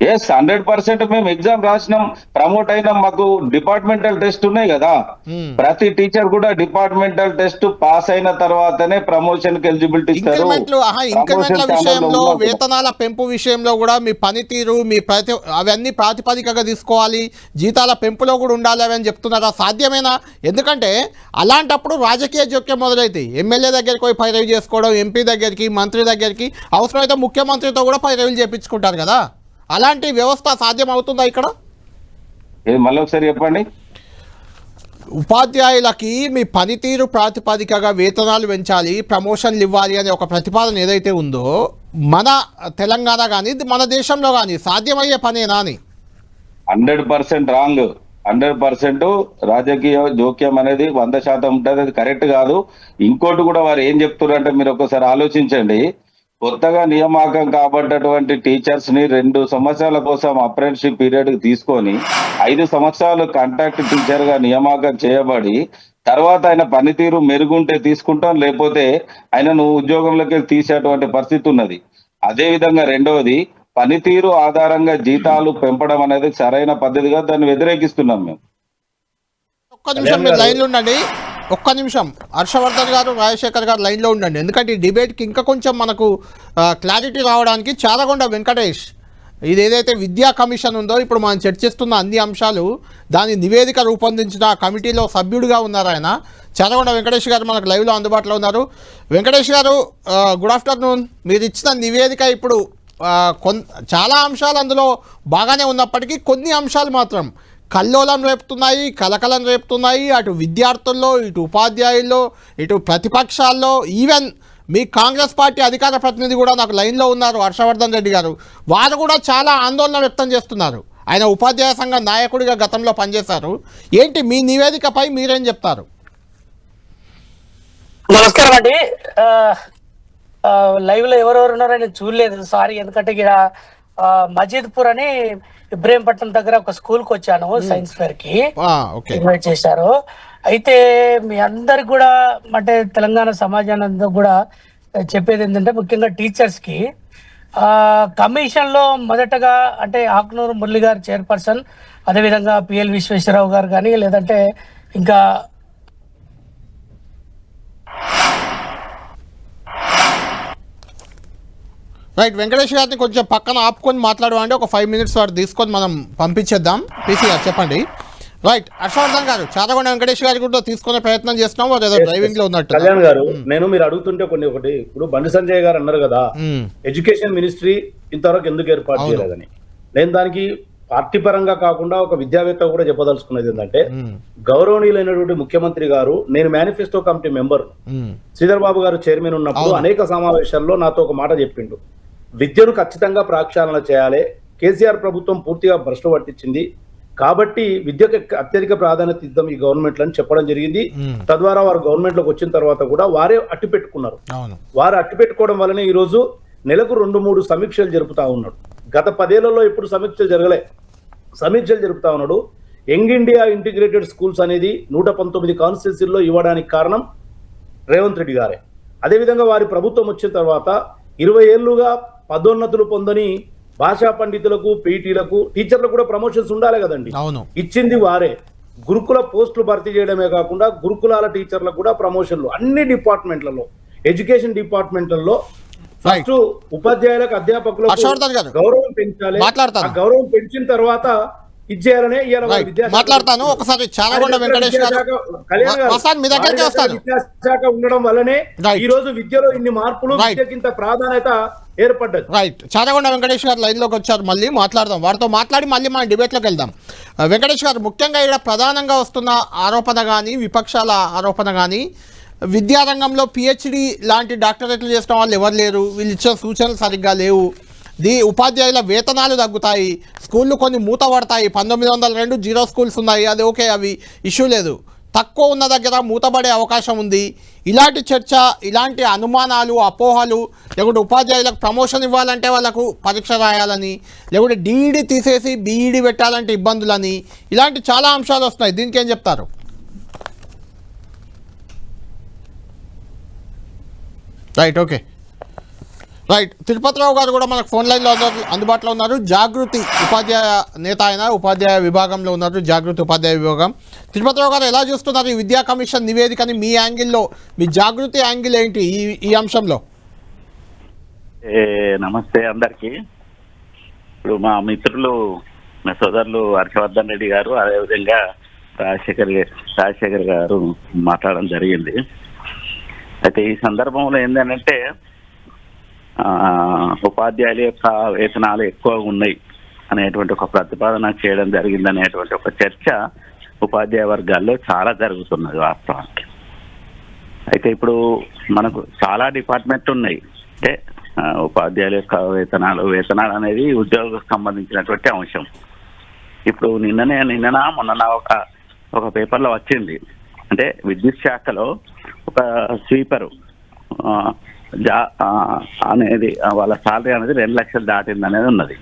ఎస్ 100% మేము ఎగ్జామ్ రాసినాం, ప్రమోట్ అయినాం. మాకు డిపార్ట్మెంటల్ టెస్ట్ ఉన్నాయి కదా, ప్రతి టీచర్ కూడా డిపార్ట్మెంటల్ టెస్ట్ పాస్ అయిన తర్వాతనే ప్రమోషన్ కి ఎలిజిబిలిటీ ఇస్తారు. ఇంక్రిమెంట్ల విషయంలో, వేతనాల పెంపు విషయంలో కూడా మీ పనితీరు, మీ అవన్నీ ప్రాతిపదికగా తీసుకోవాలి, జీతాల పెంపులో కూడా ఉండాలి అని చెప్తున్నారా? సాధ్యమేనా? ఎందుకంటే అలాంటప్పుడు రాజకీయ జోక్యం మొదలైతాయి. ఎమ్మెల్యే దగ్గరికి పోయి పైరవి చేసుకోవడం, ఎంపీ దగ్గరికి, మంత్రి దగ్గరికి, అవసరమైతే ముఖ్యమంత్రితో కూడా పైరవిలు చేయించుకుంటారు కదా. అలాంటి వ్యవస్థ సాధ్యం అవుతుందా ఇక్కడ? మళ్ళీ ఒకసారి చెప్పండి. ఉపాధ్యాయులకి మీ పనితీరు ప్రాతిపదికగా వేతనాలు పెంచాలి, ప్రమోషన్లు ఇవ్వాలి అనే ఒక ప్రతిపాదన ఏదైతే ఉందో మన తెలంగాణ కానీ మన దేశంలో కానీ సాధ్యమయ్యే పనేనా అని? 100% రాంగ్. 100% రాజకీయ జోక్యం అనేది 100% ఉంటుంది, అది కరెక్ట్ కాదు. ఇంకోటి కూడా వారు ఏం చెప్తున్నారంటే మీరు ఒకసారి ఆలోచించండి. కొత్తగా నియామకం కాబట్టటువంటి టీచర్స్ ని 2 సంవత్సరాల కోసం అప్రెంటిస్షిప్ పీరియడ్ తీసుకొని 5 సంవత్సరాలు కాంట్రాక్ట్ టీచర్ గా నియామకం చేయబడి తర్వాత ఆయన పనితీరు మెరుగుంటే తీసుకుంటాం, లేకపోతే ఆయనను ఉద్యోగంలోకి తీసేటువంటి పరిస్థితి ఉన్నది. అదే విధంగా రెండవది, పనితీరు ఆధారంగా జీతాలు పెంపడం అనేది సరైన పద్ధతిగా దాన్ని వ్యతిరేకిస్తున్నాం మేము. ఒక్క నిమిషం మీరు లైన్లో ఉండండి, ఒక్క నిమిషం. హర్షవర్ధన్ గారు, రాజశేఖర్ గారు లైన్లో ఉండండి. ఎందుకంటే ఈ డిబేట్కి ఇంకా కొంచెం మనకు క్లారిటీ రావడానికి చారగొండ వెంకటేష్, ఇది ఏదైతే విద్యా కమిషన్ ఉందో ఇప్పుడు మనం చర్చిస్తున్న అన్ని అంశాలు, దాని నివేదిక రూపొందించిన కమిటీలో సభ్యుడిగా ఉన్నారు ఆయన. చారగొండ వెంకటేష్ గారు మనకు లైవ్లో అందుబాటులో ఉన్నారు. వెంకటేష్ గారు, గుడ్ ఆఫ్టర్నూన్. మీరు ఇచ్చిన నివేదిక ఇప్పుడు చాలా అంశాలు అందులో బాగానే ఉన్నప్పటికీ కొన్ని అంశాలు మాత్రం కల్లోలం రేపుతున్నాయి, కలకలం రేపుతున్నాయి. అటు విద్యార్థుల్లో, ఇటు ఉపాధ్యాయుల్లో, ఇటు ప్రతిపక్షాల్లో, ఈవెన్ మీ కాంగ్రెస్ పార్టీ అధికార ప్రతినిధి కూడా నాకు లైన్లో ఉన్నారు, హర్షవర్ధన్ రెడ్డి గారు. వారు కూడా చాలా ఆందోళన వ్యక్తం చేస్తున్నారు. ఆయన ఉపాధ్యాయ సంఘ నాయకుడిగా గతంలో పనిచేశారు. ఏంటి మీ నివేదికపై మీరేం చెప్తారు? నమస్కారం అండి. లైవ్ లో ఎవరెవరు ఉన్నారో నేను చూడలేదు, సారీ. ఎందుకంటే ఇక్కడ మజీద్పూర్ అని ఇబ్రహీంపట్నం దగ్గర ఒక స్కూల్ కి వచ్చాను, సైన్స్ ఫేర్ కి ఇన్వైట్ చేశారు. అయితే మీ అందరికి కూడా, అంటే తెలంగాణ సమాజానికి కూడా చెప్పేది ఏంటంటే, ముఖ్యంగా టీచర్స్ కి కమిషన్ లో మొదటగా అంటే ఆకునూరు మురళి గారు చైర్పర్సన్, అదేవిధంగా పిఎల్ విశ్వేశ్వరరావు గారు కానీ, లేదంటే ఇంకా రైట్, వెంకటేష్ గారిని కొంచెం పక్కన ఆపుకొని మాట్లాడమండి. ఒక 5 మినిట్స్ వారు తీసుకొని మనం పంపించేద్దాం. పీసీ గారు చెప్పండి. రైట్, హర్షవర్ధన్ గారు, చారగొండ వెంకటేష్ గారి కూడా తీసుకునే ప్రయత్నం చేస్తున్నాం. వారు ఏదో డ్రైవింగ్ లో ఉన్నట్టు. కళ్యాణ్ గారు, నేను మీరు అడుగుతుంటే ఒకటి, ఇప్పుడు బండి సంజయ్ గారు అన్నారు కదా, ఎడ్యుకేషన్ మినిస్ట్రీ ఇంతవరకు ఎందుకు ఏర్పాటు చేయలేదని. నేను దానికి పార్టీ పరంగా కాకుండా ఒక విద్యావేత్త కూడా చెప్పదలుచుకున్నది ఏంటంటే, గౌరవనీయులైనటువంటి ముఖ్యమంత్రి గారు, నేను manifesto committee member, Sridhar Babu గారు చైర్మన్ ఉన్నప్పుడు అనేక సమావేశాల్లో నాతో ఒక మాట చెప్పిండు, విద్యను ఖచ్చితంగా ప్రక్షాళన చేయాలి, కేసీఆర్ ప్రభుత్వం పూర్తిగా భ్రష్టు పట్టించింది కాబట్టి విద్యకు అత్యధిక ప్రాధాన్యత ఇద్దాం ఈ గవర్నమెంట్ అని చెప్పడం జరిగింది. తద్వారా వారు గవర్నమెంట్ లోకి వచ్చిన తర్వాత కూడా వారే అట్టు పెట్టుకున్నారు. వారు అట్టు పెట్టుకోవడం వల్లనే ఈ రోజు నెలకు 2-3 సమీక్షలు జరుపుతా ఉన్నాడు. గత 10 ఏళ్లలో ఎప్పుడు సమీక్షలు జరగలే, సమీక్షలు జరుపుతా ఉన్నాడు. యంగ్ ఇండియా ఇంటిగ్రేటెడ్ స్కూల్స్ అనేది 119 కాన్స్టిట్యూన్సీల్లో ఇవ్వడానికి కారణం రేవంత్ రెడ్డి గారే. అదేవిధంగా వారి ప్రభుత్వం వచ్చిన తర్వాత 20 ఏళ్లుగా పదోన్నతులు పొందని భాషా పండితులకు, పీటీలకు, టీచర్లకు కూడా ప్రమోషన్స్ ఉండాలి కదండి, ఇచ్చింది వారే. గురుకుల పోస్టులు భర్తీ చేయడమే కాకుండా గురుకులాల టీచర్లకు కూడా ప్రమోషన్లు అన్ని డిపార్ట్మెంట్లలో, ఎడ్యుకేషన్ డిపార్ట్మెంట్లలో ఫస్ట్ ఉపాధ్యాయులకు, అధ్యాపకులకు గౌరవం పెంచాలి. ఆ గౌరవం పెంచిన తర్వాత ఇచ్చేయాలనే మాట్లాడతాను. ఒకసారి చారగొండ వెంకటేష్ గారు, విద్యాశాఖ ఉండడం వల్లనే ఈ రోజు విద్యలో ఇన్ని మార్పులు, విద్యకింత ప్రాధాన్యత ఏర్పడ్డది. రైట్, చారగొండ వెంకటేష్ గారు లైన్ లోకి వచ్చారు, మళ్ళీ మాట్లాడదాం. వారితో మాట్లాడి మళ్ళీ మనం డిబేట్లోకి వెళ్దాం. వెంకటేష్ గారు, ముఖ్యంగా ఇక్కడ ప్రధానంగా వస్తున్న ఆరోపణ కానీ, విపక్షాల ఆరోపణ కానీ, విద్యారంగంలో పిహెచ్డి లాంటి డాక్టరేట్లు చేసిన వాళ్ళు ఎవరు లేరు, వీళ్ళు ఇచ్చే సూచనలు సరిగ్గా లేవు, ఉపాధ్యాయుల వేతనాలు తగ్గుతాయి, స్కూళ్ళు కొన్ని మూతపడతాయి, 1902 జీరో స్కూల్స్ ఉన్నాయి, అది ఓకే, అవి ఇష్యూ లేదు, తక్కువ ఉన్న దగ్గర మూతపడే అవకాశం ఉంది. ఇలాంటి చర్చ, ఇలాంటి అనుమానాలు, అపోహలు, లేకుంటే ఉపాధ్యాయులకు ప్రమోషన్ ఇవ్వాలంటే వాళ్ళకు పరీక్ష రాయాలని, లేకుంటే డిఈడి తీసేసి బీఈడి పెట్టాలంటే ఇబ్బందులని, ఇలాంటి చాలా అంశాలు వస్తున్నాయి. దీనికి ఏం చెప్తారు? Right, okay. రైట్. తిరుపతిరావు గారు కూడా మనకు ఫోన్ లైన్లో అందుబాటులో ఉన్నారు. జాగృతి ఉపాధ్యాయ నేత ఆయన, ఉపాధ్యాయ విభాగంలో ఉన్నారు, జాగృతి ఉపాధ్యాయ విభాగం. తిరుపతిరావు గారు ఎలా చూస్తున్నారు ఈ విద్యా కమిషన్ నివేదికని? మీ యాంగిల్లో, మీ జాగృతి యాంగిల్ ఏంటి ఈ అంశంలో? నమస్తే అందరికీ. ఇప్పుడు మా మిత్రులు, మా సోదరులు హర్షవర్ధన్ రెడ్డి గారు, అదేవిధంగా రాజశేఖర్ గారు మాట్లాడడం జరిగింది. అయితే ఈ సందర్భంలో ఏంటంటే ఉపాధ్యాయుల యొక్క వేతనాలు ఎక్కువ ఉన్నాయి అనేటువంటి ఒక ప్రతిపాదన చేయడం జరిగింది అనేటువంటి ఒక చర్చ ఉపాధ్యాయ వర్గాల్లో చాలా జరుగుతున్నది వాస్తవానికి. అయితే ఇప్పుడు మనకు చాలా డిపార్ట్మెంట్లు ఉన్నాయి. అంటే ఉపాధ్యాయుల యొక్క వేతనాలు అనేది ఉద్యోగులకు సంబంధించినటువంటి అంశం. ఇప్పుడు మొన్న ఒక పేపర్లో వచ్చింది. అంటే విద్యుత్ శాఖలో ఒక స్వీపరు అనేది వాళ్ళ సాలరీ అనేది 2 లక్షలు దాటింది అనేది ఉన్నది.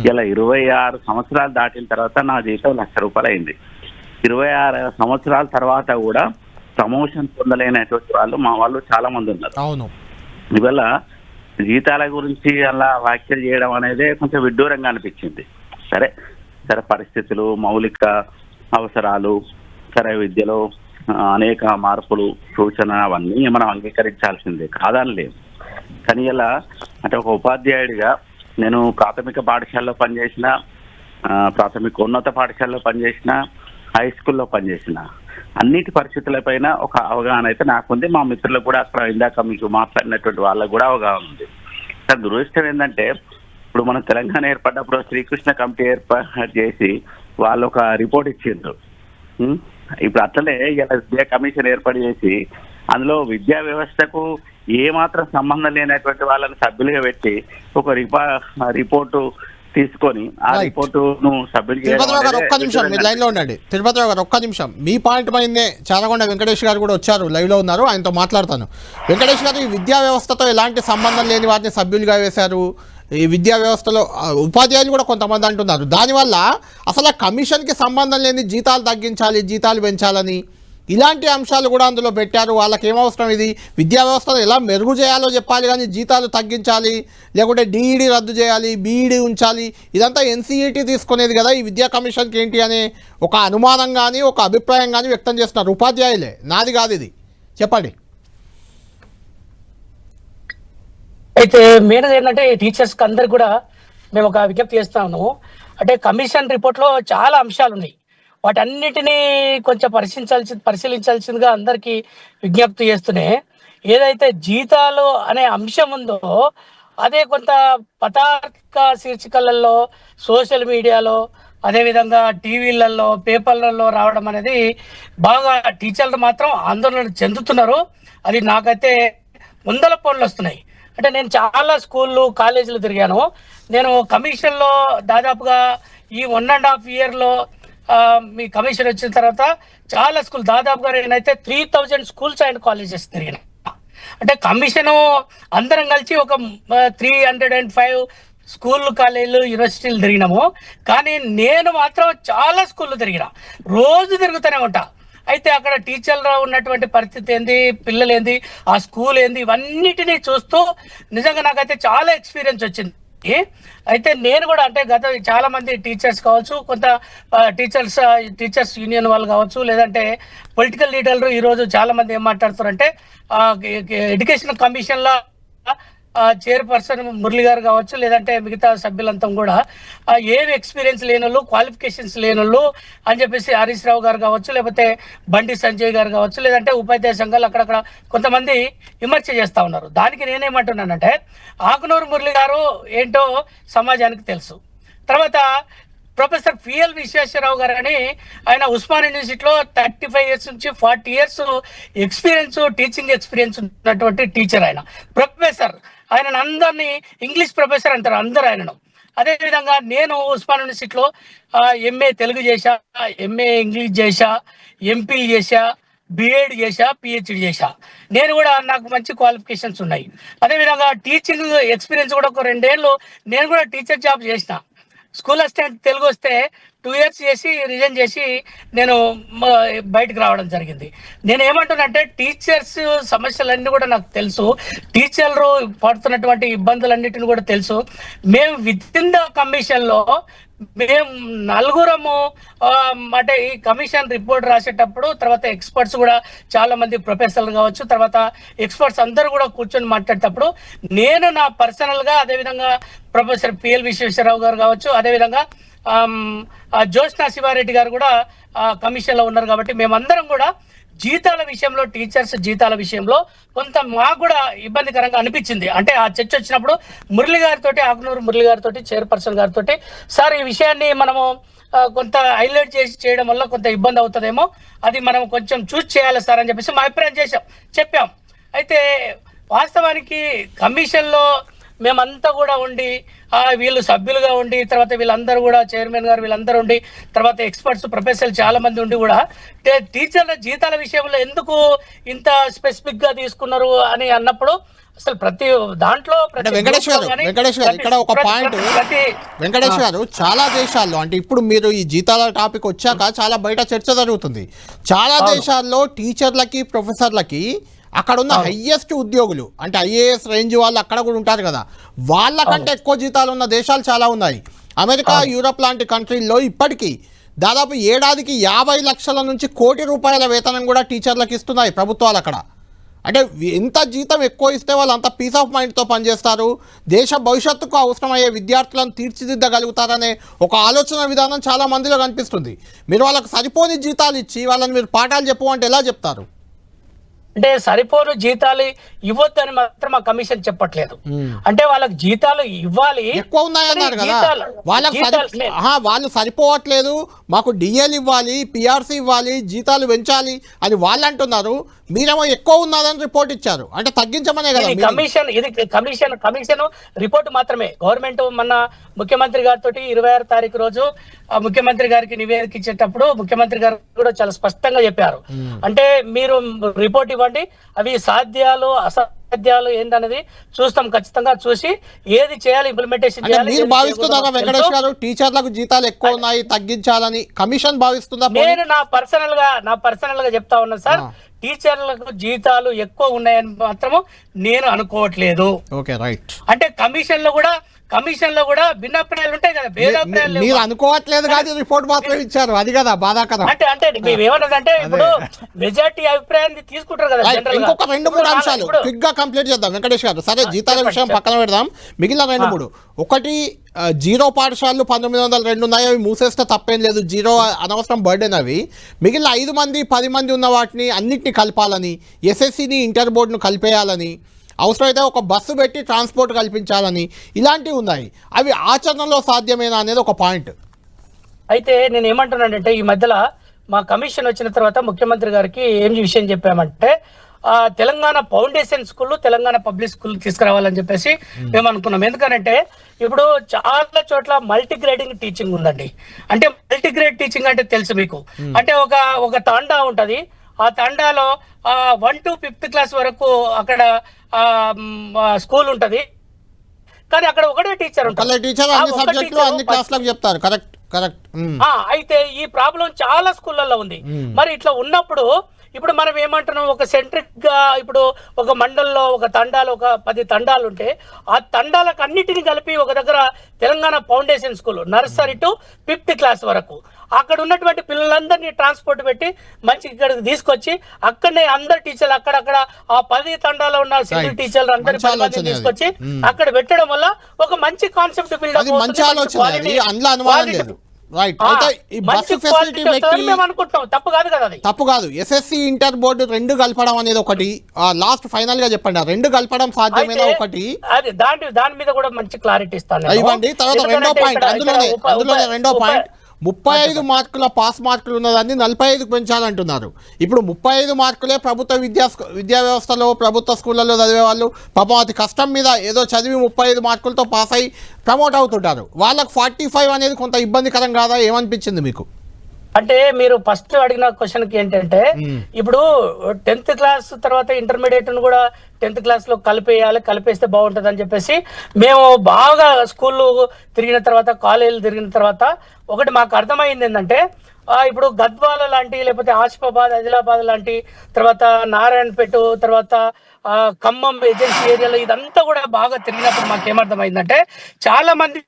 ఇలా 26 సంవత్సరాలు దాటిన తర్వాత నా జీతం ₹1,00,000 అయింది. 26 సంవత్సరాల తర్వాత కూడా ప్రమోషన్ పొందలేనటువంటి మా వాళ్ళు చాలా మంది ఉన్నారు. అవును. ఇవాళ జీతాల గురించి అలా వ్యాఖ్యలు చేయడం అనేది కొంచెం విడ్డూరంగా అనిపించింది. సరే పరిస్థితులు, మౌలిక అవసరాలు, సరే విద్యలో అనేక మార్పులు, సూచన అవన్నీ మనం అంగీకరించాల్సిందే, కాదని లేదు. కానీ ఇలా అంటే ఒక ఉపాధ్యాయుడిగా నేను ప్రాథమిక పాఠశాలలో పనిచేసిన, ప్రాథమిక ఉన్నత పాఠశాలలో పనిచేసిన, హై స్కూల్లో పనిచేసిన, అన్నిటి పరిస్థితులపైన ఒక అవగాహన అయితే నాకుంది. మా మిత్రులకు కూడా అక్కడ ఇందాక మీకు మాట్లాడినటువంటి వాళ్ళకు కూడా అవగాహన ఉంది. కానీ దురదృష్టం ఏంటంటే ఇప్పుడు మన తెలంగాణ ఏర్పడినప్పుడు శ్రీకృష్ణ కమిటీ ఏర్పాటు చేసి వాళ్ళు ఒక రిపోర్ట్ ఇచ్చిండ్రు. ఇప్పుడు అట్లనే ఇలా విద్యా కమిషన్ ఏర్పాటు చేసి అందులో విద్యా వ్యవస్థకు ఏమాత్రం సంబంధం లేనటువంటి వాళ్ళని సభ్యులుగా పెట్టి ఒక రిపోర్టు తీసుకొని ఆ రిపోర్టును సబ్మిట్ చేయడం. తిరుపతిరావు గారు ఒక్క నిమిషం మీరు లైన్లో ఉండండి. తిరుపతిరావు గారు ఒక్క నిమిషం. మీ పాయింట్ పైనే చాలగొండ వెంకటేష్ గారు కూడా వచ్చారు, లైవ్లో ఉన్నారు, ఆయనతో మాట్లాడతాను. వెంకటేష్ గారు, ఈ విద్యా వ్యవస్థతో ఎలాంటి సంబంధం లేని వారిని సభ్యులుగా వేశారు. ఈ విద్యా వ్యవస్థలో ఉపాధ్యాయులు కూడా కొంతమంది అంటున్నారు దానివల్ల అసలు కమిషన్కి సంబంధం లేని జీతాలు తగ్గించాలి, జీతాలు పెంచాలని ఇలాంటి అంశాలు కూడా అందులో పెట్టారు. వాళ్ళకి ఏమవసరం? ఇది విద్యా వ్యవస్థను ఎలా మెరుగు చేయాలో చెప్పాలి, కానీ జీతాలు తగ్గించాలి, లేకుంటే డిఈడి రద్దు చేయాలి, బీఈడి ఉంచాలి, ఇదంతా ఎన్సీఈటీ తీసుకునేది కదా. ఈ విద్యా కమిషన్కి ఏంటి అనే ఒక అనుమానం కానీ ఒక అభిప్రాయం కానీ వ్యక్తం చేస్తున్నారు ఉపాధ్యాయులే, నాది కాదు ఇది. చెప్పండి. అయితే మెయిన్ ఏంటంటే టీచర్స్కి అందరికి కూడా మేము ఒక విజ్ఞప్తి చేస్తాము. అంటే కమిషన్ రిపోర్ట్లో చాలా అంశాలు ఉన్నాయి, వాటన్నిటినీ కొంచెం పరిశీలించాల్సిందిగా అందరికీ విజ్ఞప్తి చేస్తూనే, ఏదైతే జీతాలు అనే అంశం ఉందో అదే కొంత పతాక శీర్షికలలో, సోషల్ మీడియాలో, అదేవిధంగా టీవీలలో, పేపర్లలో రావడం అనేది బాగా టీచర్లు మాత్రం ఆందోళన చెందుతున్నారు. అది నాకైతే వందల ఫోన్లు వస్తున్నాయి. అంటే నేను చాలా స్కూళ్ళు, కాలేజీలు తిరిగాను. నేను కమిషన్లో దాదాపుగా ఈ 1.5 ఇయర్లో మీ కమిషన్ వచ్చిన తర్వాత చాలా స్కూల్, దాదాపుగా నేనైతే 3000 స్కూల్స్ అండ్ కాలేజెస్ తిరిగిన. అంటే కమిషను అందరం కలిసి ఒక 305 స్కూళ్ళు, కాలేజీలు, యూనివర్సిటీలు తిరిగినాము. కానీ నేను మాత్రం చాలా స్కూళ్ళు తిరిగిన, రోజు తిరుగుతూనే ఉంటా. అయితే అక్కడ టీచర్లు ఉన్నటువంటి పరిస్థితి ఏంది, పిల్లలు ఏంది, ఆ స్కూల్ ఏంది, ఇవన్నిటినీ చూస్తూ నిజంగా నాకైతే చాలా ఎక్స్పీరియన్స్ వచ్చింది. అయితే నేను కూడా అంటే చాలా మంది టీచర్స్ కావచ్చు, కొంత టీచర్స్ యూనియన్ వాళ్ళు కావచ్చు, లేదంటే పొలిటికల్ లీడర్లు ఈరోజు చాలా మంది ఏం మాట్లాడుతారంటే ఎడ్యుకేషన్ కమిషన్లో చైర్పర్సన్ మురళి గారు కావచ్చు, లేదంటే మిగతా సభ్యులంతా కూడా ఏమి ఎక్స్పీరియన్స్ లేని వాళ్ళు, క్వాలిఫికేషన్స్ లేని వాళ్ళు అని చెప్పేసి హరీష్ రావు గారు కావచ్చు, లేకపోతే బండి సంజయ్ గారు కావచ్చు, లేదంటే ఉపాధ్యాయ సంఘాలు అక్కడక్కడ కొంతమంది విమర్శ చేస్తూ ఉన్నారు. దానికి నేనేమంటున్నానంటే ఆకునూరు మురళి గారు ఏంటో సమాజానికి తెలుసు. తర్వాత ప్రొఫెసర్ పిఎల్ విశ్వేశ్వరరావు గారు అని ఆయన ఉస్మాన్ యూనివర్సిటీలో 35 ఇయర్స్ నుంచి 40 ఇయర్స్ ఎక్స్పీరియన్స్, టీచింగ్ ఎక్స్పీరియన్స్ ఉన్నటువంటి టీచర్. ఆయన ప్రొఫెసర్, ఆయన అందరినీ ఇంగ్లీష్ ప్రొఫెసర్ అంటారు అందరూ ఆయనను. అదేవిధంగా నేను ఉస్మాన్ యూనివర్సిటీలో ఎంఏ తెలుగు చేశా, ఎంఏ ఇంగ్లీష్ చేశా, ఎంపీల్ చేశా, బిఎడ్ చేశా, పిహెచ్డి చేశా. నేను కూడా నాకు మంచి క్వాలిఫికేషన్స్ ఉన్నాయి. అదేవిధంగా టీచింగ్ ఎక్స్పీరియన్స్ కూడా ఒక 2 ఏళ్ళు నేను కూడా టీచర్ జాబ్ చేసిన. స్కూల్ అసిస్టెంట్ తెలుగు వస్తే 2 years చేసి రిజైన్ చేసి నేను బయటకు రావడం జరిగింది. నేను ఏమంటున్నానంటే టీచర్స్ సమస్యలన్నీ కూడా నాకు తెలుసు, టీచర్లు పడుతున్నటువంటి ఇబ్బందులన్నిటిని కూడా తెలుసు. మేము విత్ ఇన్ ద కమిషన్లో మేము నలుగురము అంటే ఈ కమిషన్ రిపోర్ట్ రాసేటప్పుడు తర్వాత ఎక్స్పర్ట్స్ కూడా చాలా మంది ప్రొఫెసర్లు కావచ్చు, తర్వాత ఎక్స్పర్ట్స్ అందరూ కూడా కూర్చొని మాట్లాడేటప్పుడు నేను నా పర్సనల్గా, అదేవిధంగా ప్రొఫెసర్ పిఎల్ విశ్వేశ్వరరావు గారు కావచ్చు, అదేవిధంగా జ్యోత్స్నా శివారెడ్డి గారు కూడా కమిషన్లో ఉన్నారు. కాబట్టి మేమందరం కూడా జీతాల విషయంలో, టీచర్స్ జీతాల విషయంలో కొంత మాకు కూడా ఇబ్బందికరంగా అనిపించింది. అంటే ఆ చర్చ వచ్చినప్పుడు మురళి గారితో, ఆకునూరు మురళి గారితో, చైర్పర్సన్ గారితో, సార్ ఈ విషయాన్ని మనము కొంత హైలైట్ చేసి చేయడం వల్ల కొంత ఇబ్బంది అవుతుందేమో, అది మనం కొంచెం చూస్ చేయాలి సార్ అని చెప్పేసి మా అభిప్రాయం చెప్పాం. అయితే వాస్తవానికి కమిషన్లో మేమంతా కూడా ఉండి, వీళ్ళు సభ్యులుగా ఉండి, తర్వాత వీళ్ళందరూ కూడా చైర్మన్ గారు వీళ్ళందరూ ఉండి, తర్వాత ఎక్స్పర్ట్స్ ప్రొఫెసర్లు చాలా మంది ఉండి కూడా టీచర్ల జీతాల విషయంలో ఎందుకు ఇంత స్పెసిఫిక్ గా తీసుకున్నారు అని అన్నప్పుడు అసలు ప్రతి దాంట్లో వెంకటేష్ గారు ఇక్కడ ఒక పాయింట్, వెంకటేష్ గారు చాలా దేశాల్లో, అంటే ఇప్పుడు మీరు ఈ జీతాల టాపిక్ వచ్చాక చాలా బయట చర్చ జరుగుతుంది. చాలా దేశాల్లో టీచర్లకి, ప్రొఫెసర్లకి అక్కడ ఉన్న హైయెస్ట్ ఉద్యోగులు అంటే ఐఏఎస్ రేంజ్ వాళ్ళు అక్కడ కూడా ఉంటారు కదా, వాళ్ళకంటే ఎక్కువ జీతాలు ఉన్న దేశాలు చాలా ఉన్నాయి. అమెరికా, యూరప్ లాంటి కంట్రీల్లో ఇప్పటికీ దాదాపు ఏడాదికి 50 లక్షల నుంచి 1 కోటి రూపాయల వేతనం కూడా టీచర్లకు ఇస్తున్నాయి ప్రభుత్వాలు అక్కడ. అంటే ఎంత జీతం ఎక్కువ ఇస్తే వాళ్ళు అంత పీస్ ఆఫ్ మైండ్తో పనిచేస్తారు, దేశ భవిష్యత్తుకు అవసరమయ్యే విద్యార్థులను తీర్చిదిద్దగలుగుతారనే ఒక ఆలోచన విధానం చాలా మందిలో కనిపిస్తుంది. మీరు వాళ్ళకి సరిపోని జీతాలు ఇచ్చి వాళ్ళని మీరు పాఠాలు చెప్పమంటే ఎలా చెప్తారు? అంటే సరిపోను జీతాలు ఇవ్వద్దని మాత్రం మా కమిషన్ చెప్పట్లేదు. అంటే వాళ్ళకి జీతాలు ఇవ్వాలి, ఎక్కువ ఉన్నాయన్నారు కదా, వాళ్ళు సరిపోవట్లేదు, మాకు డిఎల్ ఇవ్వాలి, పిఆర్సీ ఇవ్వాలి, జీతాలు పెంచాలి అని వాళ్ళు అంటున్నారు. మీరేమో ఎక్కువ ఉన్నదని రిపోర్ట్ ఇచ్చారు, అంటే తగ్గించమనే కదా. కమిషన్ రిపోర్ట్ మాత్రమే. గవర్నమెంట్ మొన్న ముఖ్యమంత్రి గారితో 26వ తారీఖు రోజు ముఖ్యమంత్రి గారికి నివేదిక ఇచ్చేటప్పుడు ముఖ్యమంత్రి గారు కూడా చాలా స్పష్టంగా చెప్పారు. అంటే మీరు రిపోర్ట్ ఇవ్వండి, అవి సాధ్యాలు అసాధ్యాలు ఏంటనేది చూస్తాం, ఖచ్చితంగా చూసి ఏది చేయాలి ఇంప్లిమెంటేషన్ చేయాలి. మీరు భావిస్తున్నారా వెంకటేష్ గారు టీచర్లకు జీతాలు ఎక్కువ ఉన్నాయి తగ్గించాలని కమిషన్ భావిస్తుందా? నేను నా పర్సనల్ గా చెప్తా ఉన్నా సార్, టీచర్లకు జీతాలు ఎక్కువ ఉన్నాయని మాత్రము నేను అనుకోవట్లేదు. Okay, right. అంటే కమిషన్ లో కూడా భిన్నాభిప్రాయాలు ఉంటాయి కదా, భేదాభిప్రాయాలు మీరు అనుకోవట్లేదు కాదు, రిపోర్ట్ మాత్రం ఇచ్చారు, అది కదా బాధాకరం. అంటే మేము ఏమన్నదంటే ఇప్పుడు మెజార్టీ అభిప్రాయాన్ని తీసుకుంటారు కదా. ఇంకొక 2-3 అంశాలు క్విక్ గా కంప్లీట్ చేద్దాం వెంకటేష్ గారు. సరే, జీతాల విషయం పక్కన పెడదాం, మిగిలిన 2-3. ఒకటి, 0 పాఠశాలలు 1902 ఉన్నాయి, అవి మూసేస్తే తప్పేం లేదు, 0 అనవసరం బర్డెన్ అవి. మిగిలిన 5 మంది 10 మంది ఉన్న వాటిని అన్నింటినీ కలపాలని, ఎస్ఎస్సిని ఇంటర్ బోర్డును కలిపేయాలని, అవసరమైతే ఒక బస్సు పెట్టి ట్రాన్స్పోర్ట్ కల్పించాలని, ఇలాంటివి ఉన్నాయి. అవి ఆచరణలో సాధ్యమేనా అనేది ఒక పాయింట్. అయితే నేను ఏమంటున్నానంటే ఈ మధ్యలో మా కమిషన్ వచ్చిన తర్వాత ముఖ్యమంత్రి గారికి ఏం విషయం చెప్పామంటే Telangana foundation school, Telangana public school తీసుకురావాలని చెప్పేసి మేము అనుకున్నాం. ఎందుకంటే ఇప్పుడు చాలా చోట్ల మల్టీగ్రేడింగ్ టీచింగ్ ఉందండి. అంటే మల్టీగ్రేడ్ టీచింగ్ అంటే తెలుసు మీకు, అంటే ఒక తాండా ఉంటది, ఆ తాండాలో 1 to 5th క్లాస్ వరకు అక్కడ స్కూల్ ఉంటది, కానీ అక్కడ ఒకటే టీచర్ ఉంటారు. అయితే ఈ ప్రాబ్లం చాలా స్కూళ్ళల్లో ఉంది. మరి ఇట్లా ఉన్నప్పుడు ఇప్పుడు మనం ఏమంటున్నాం, ఒక సెంట్రిక్ గా ఇప్పుడు ఒక మండలంలో ఒక తండాలు, ఒక 10 తండాలు ఉంటే ఆ తండాలకు అన్నిటిని కలిపి ఒక దగ్గర Telangana foundation school nursery to 5th class వరకు అక్కడ ఉన్నటువంటి పిల్లలందరినీ ట్రాన్స్పోర్ట్ పెట్టి మంచి ఇక్కడికి తీసుకొచ్చి అక్కడనే అందరు టీచర్లు అక్కడక్కడ ఆ 10 తండాలో ఉన్న సింగిల్ టీచర్లు అందరి 10 మంది తీసుకొచ్చి అక్కడ పెట్టడం వల్ల ఒక మంచి కాన్సెప్ట్ బిల్డ్ తప్పు కాదు. ఎస్ఎస్సి ఇంటర్ బోర్డు 2 కలపడం అనేది ఒకటి, లాస్ట్ ఫైనల్ గా చెప్పండి, 2 కలపడం సాధ్యమేనా ఒకటి, దాని మీద కూడా మంచి క్లారిటీ ఇస్తాను ఇవ్వండి. తర్వాత రెండో పాయింట్, అందులోనే రెండో పాయింట్, 35 మార్కుల పాస్ మార్కులు ఉన్నదాన్ని 45కు పెంచాలంటున్నారు. ఇప్పుడు 35 మార్కులే ప్రభుత్వ విద్యా వ్యవస్థలో, ప్రభుత్వ స్కూళ్ళల్లో చదివే వాళ్ళు పాపం అతి కష్టం మీద ఏదో చదివి 35 మార్కులతో పాస్ అయ్యి ప్రమోట్ అవుతుంటారు. వాళ్ళకు 45 అనేది కొంత ఇబ్బందికరం కాదా? ఏమనిపించింది మీకు? అంటే మీరు ఫస్ట్ అడిగిన క్వశ్చన్ కి ఏంటంటే ఇప్పుడు 10th క్లాస్ తర్వాత ఇంటర్మీడియట్ ను కూడా 10th క్లాస్ లో కలిపేస్తే బాగుంటది అని చెప్పేసి మేము బాగా స్కూళ్ళు తిరిగిన తర్వాత కాలేజీలు తిరిగిన తర్వాత ఒకటి మాకు అర్థమైంది ఏంటంటే ఇప్పుడు గద్వాల లాంటి లేకపోతే ఆసిఫాబాద్ ఆదిలాబాద్ లాంటి తర్వాత నారాయణపేట తర్వాత ఖమ్మం ఏజెన్సీ ఏరియాలో ఇదంతా కూడా బాగా తిరిగినప్పుడు మాకు ఏమర్థమైందంటే చాలా మంది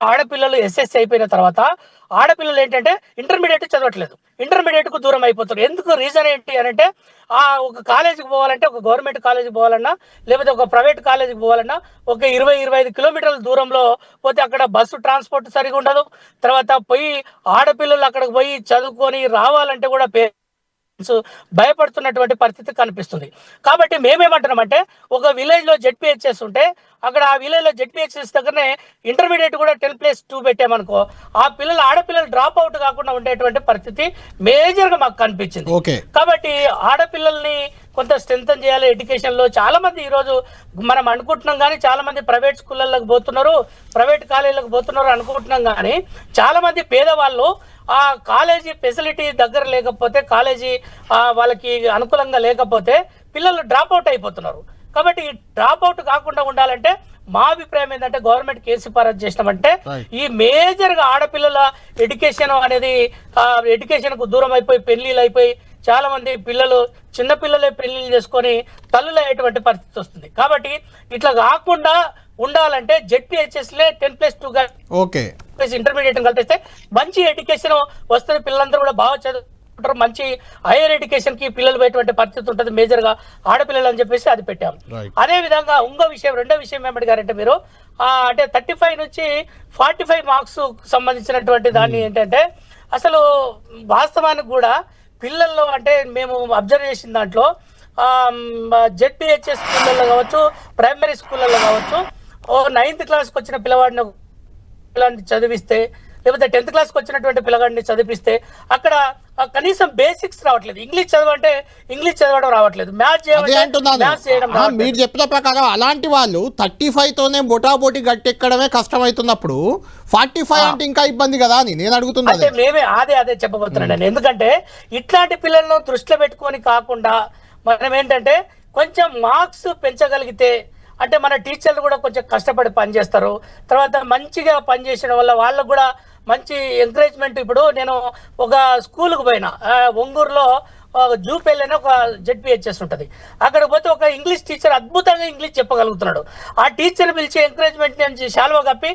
ఆడపిల్లలు ఎస్ఎస్సి అయిపోయిన తర్వాత ఆడపిల్లలు ఏంటంటే ఇంటర్మీడియట్ చదవట్లేదు, ఇంటర్మీడియట్ కు దూరం అయిపోతున్నారు. ఎందుకు రీజన్ ఏంటి అని అంటే ఒక కాలేజీకి పోవాలంటే ఒక గవర్నమెంట్ కాలేజీకి పోవాలన్నా లేకపోతే ఒక ప్రైవేట్ కాలేజీకి పోవాలన్నా ఒక 20-25 కిలోమీటర్ల దూరంలో పోతే అక్కడ బస్సు ట్రాన్స్పోర్ట్ సరిగా ఉండదు. తర్వాత పోయి ఆడపిల్లలు అక్కడికి పోయి చదువుకొని రావాలంటే కూడా భయపడుతున్నటువంటి పరిస్థితి కనిపిస్తుంది. కాబట్టి మేమేమంటున్నామంటే ఒక విలేజ్ లో జెడ్పీహెచ్ఎస్ ఉంటే అక్కడ ఆ విలేజ్ లో జెడ్పీహెచ్ఎస్ దగ్గరనే ఇంటర్మీడియట్ కూడా 10+2 పెట్టామనుకో ఆ ఆడపిల్లలు డ్రాప్ అవుట్ కాకుండా ఉండేటువంటి పరిస్థితి మేజర్ గా మాకు కనిపించింది. కాబట్టి ఆడపిల్లల్ని కొంత స్ట్రెంథన్ చేయాలి ఎడ్యుకేషన్ లో. చాలా మంది ఈ రోజు మనం అనుకుంటున్నాం కానీ చాలా మంది ప్రైవేట్ స్కూళ్ళకి పోతున్నారు, ప్రైవేట్ కాలేజీలకు పోతున్నారు అనుకుంటున్నాం కానీ చాలా మంది పేదవాళ్ళు ఆ కాలేజీ ఫెసిలిటీ దగ్గర లేకపోతే కాలేజీ వాళ్ళకి అనుకూలంగా లేకపోతే పిల్లలు డ్రాప్ అవుట్ అయిపోతున్నారు. కాబట్టి డ్రాప్ అవుట్ కాకుండా ఉండాలంటే మా అభిప్రాయం ఏంటంటే గవర్నమెంట్ కేసు సిఫారసు చేసినామంటే ఈ మేజర్ గా ఆడపిల్లల ఎడ్యుకేషన్ అనేది ఎడ్యుకేషన్ కు దూరం అయిపోయి పెళ్లిళ్ళు అయిపోయి చాలా మంది పిల్లలు చిన్న పిల్లలే పెళ్లిళ్ళు చేసుకొని తల్లులు అయ్యేటువంటి పరిస్థితి వస్తుంది. కాబట్టి ఇట్లా కాకుండా ఉండాలంటే జెడ్పీహెచ్ఎస్ లే 10+2 గా ఇంటర్మీడియట్ కల్పిస్తే మంచి ఎడ్యుకేషన్ వస్తుంది, పిల్లలందరూ కూడా బాగా చదువుకుంటారు, మంచి హైయర్ ఎడ్యుకేషన్ కి పిల్లలు పోయేటువంటి పరిస్థితి ఉంటుంది మేజర్ గా ఆడపిల్లలు అని చెప్పేసి అది పెట్టాం. అదే విధంగా రెండో విషయం ఏమడిగారంటే మీరు అంటే 35 నుంచి 45 మార్క్స్ సంబంధించినటువంటి దాన్ని ఏంటంటే అసలు వాస్తవానికి కూడా పిల్లల్లో అంటే మేము అబ్జర్వ్ చేసిన దాంట్లో జెడ్పీహెచ్ఎస్ స్కూళ్ళల్లో కావచ్చు ప్రైమరీ స్కూళ్ళల్లో కావచ్చు 9th క్లాస్కి వచ్చిన పిల్లవాడిని చదివిస్తే లేకపోతే 10th క్లాస్కి వచ్చినటువంటి పిల్లగాడిని చదివిస్తే అక్కడ కనీసం బేసిక్స్ రావట్లేదు. ఇంగ్లీష్ చదవంటే ఇంగ్లీష్ చదవడం రావట్లేదు, మ్యాథ్స్ చేయడం. మీరు చెప్పిన ప్రకారం అలాంటి వాళ్ళు 35తోనే బొటాబోటి గట్టెక్కడమే కష్టమవుతున్నప్పుడు 45 అంటే ఇంకా ఇబ్బంది కదా అని నేను అడుగుతున్నా. అంటే మేమే అదే చెప్పబోతున్నాను. ఎందుకంటే ఇట్లాంటి పిల్లలను దృష్టిలో పెట్టుకొని కాకుండా మనం ఏంటంటే కొంచెం మార్క్స్ పెంచగలిగితే అంటే మన టీచర్లు కూడా కొంచెం కష్టపడి పనిచేస్తారు, తర్వాత మంచిగా పనిచేసడం వల్ల వాళ్ళకు కూడా మంచి ఎంకరేజ్మెంట్. ఇప్పుడు నేను ఒక స్కూల్కి పోయినా ఒంగూరులో జూపేల్ అని ఒక జెడ్పీహెచ్ఎస్ ఉంటుంది, అక్కడ పోతే ఒక ఇంగ్లీష్ టీచర్ అద్భుతంగా ఇంగ్లీష్ చెప్పగలుగుతున్నాడు. ఆ టీచర్ పిలిచి ఎంకరేజ్మెంట్ నేను శాలువా కప్పి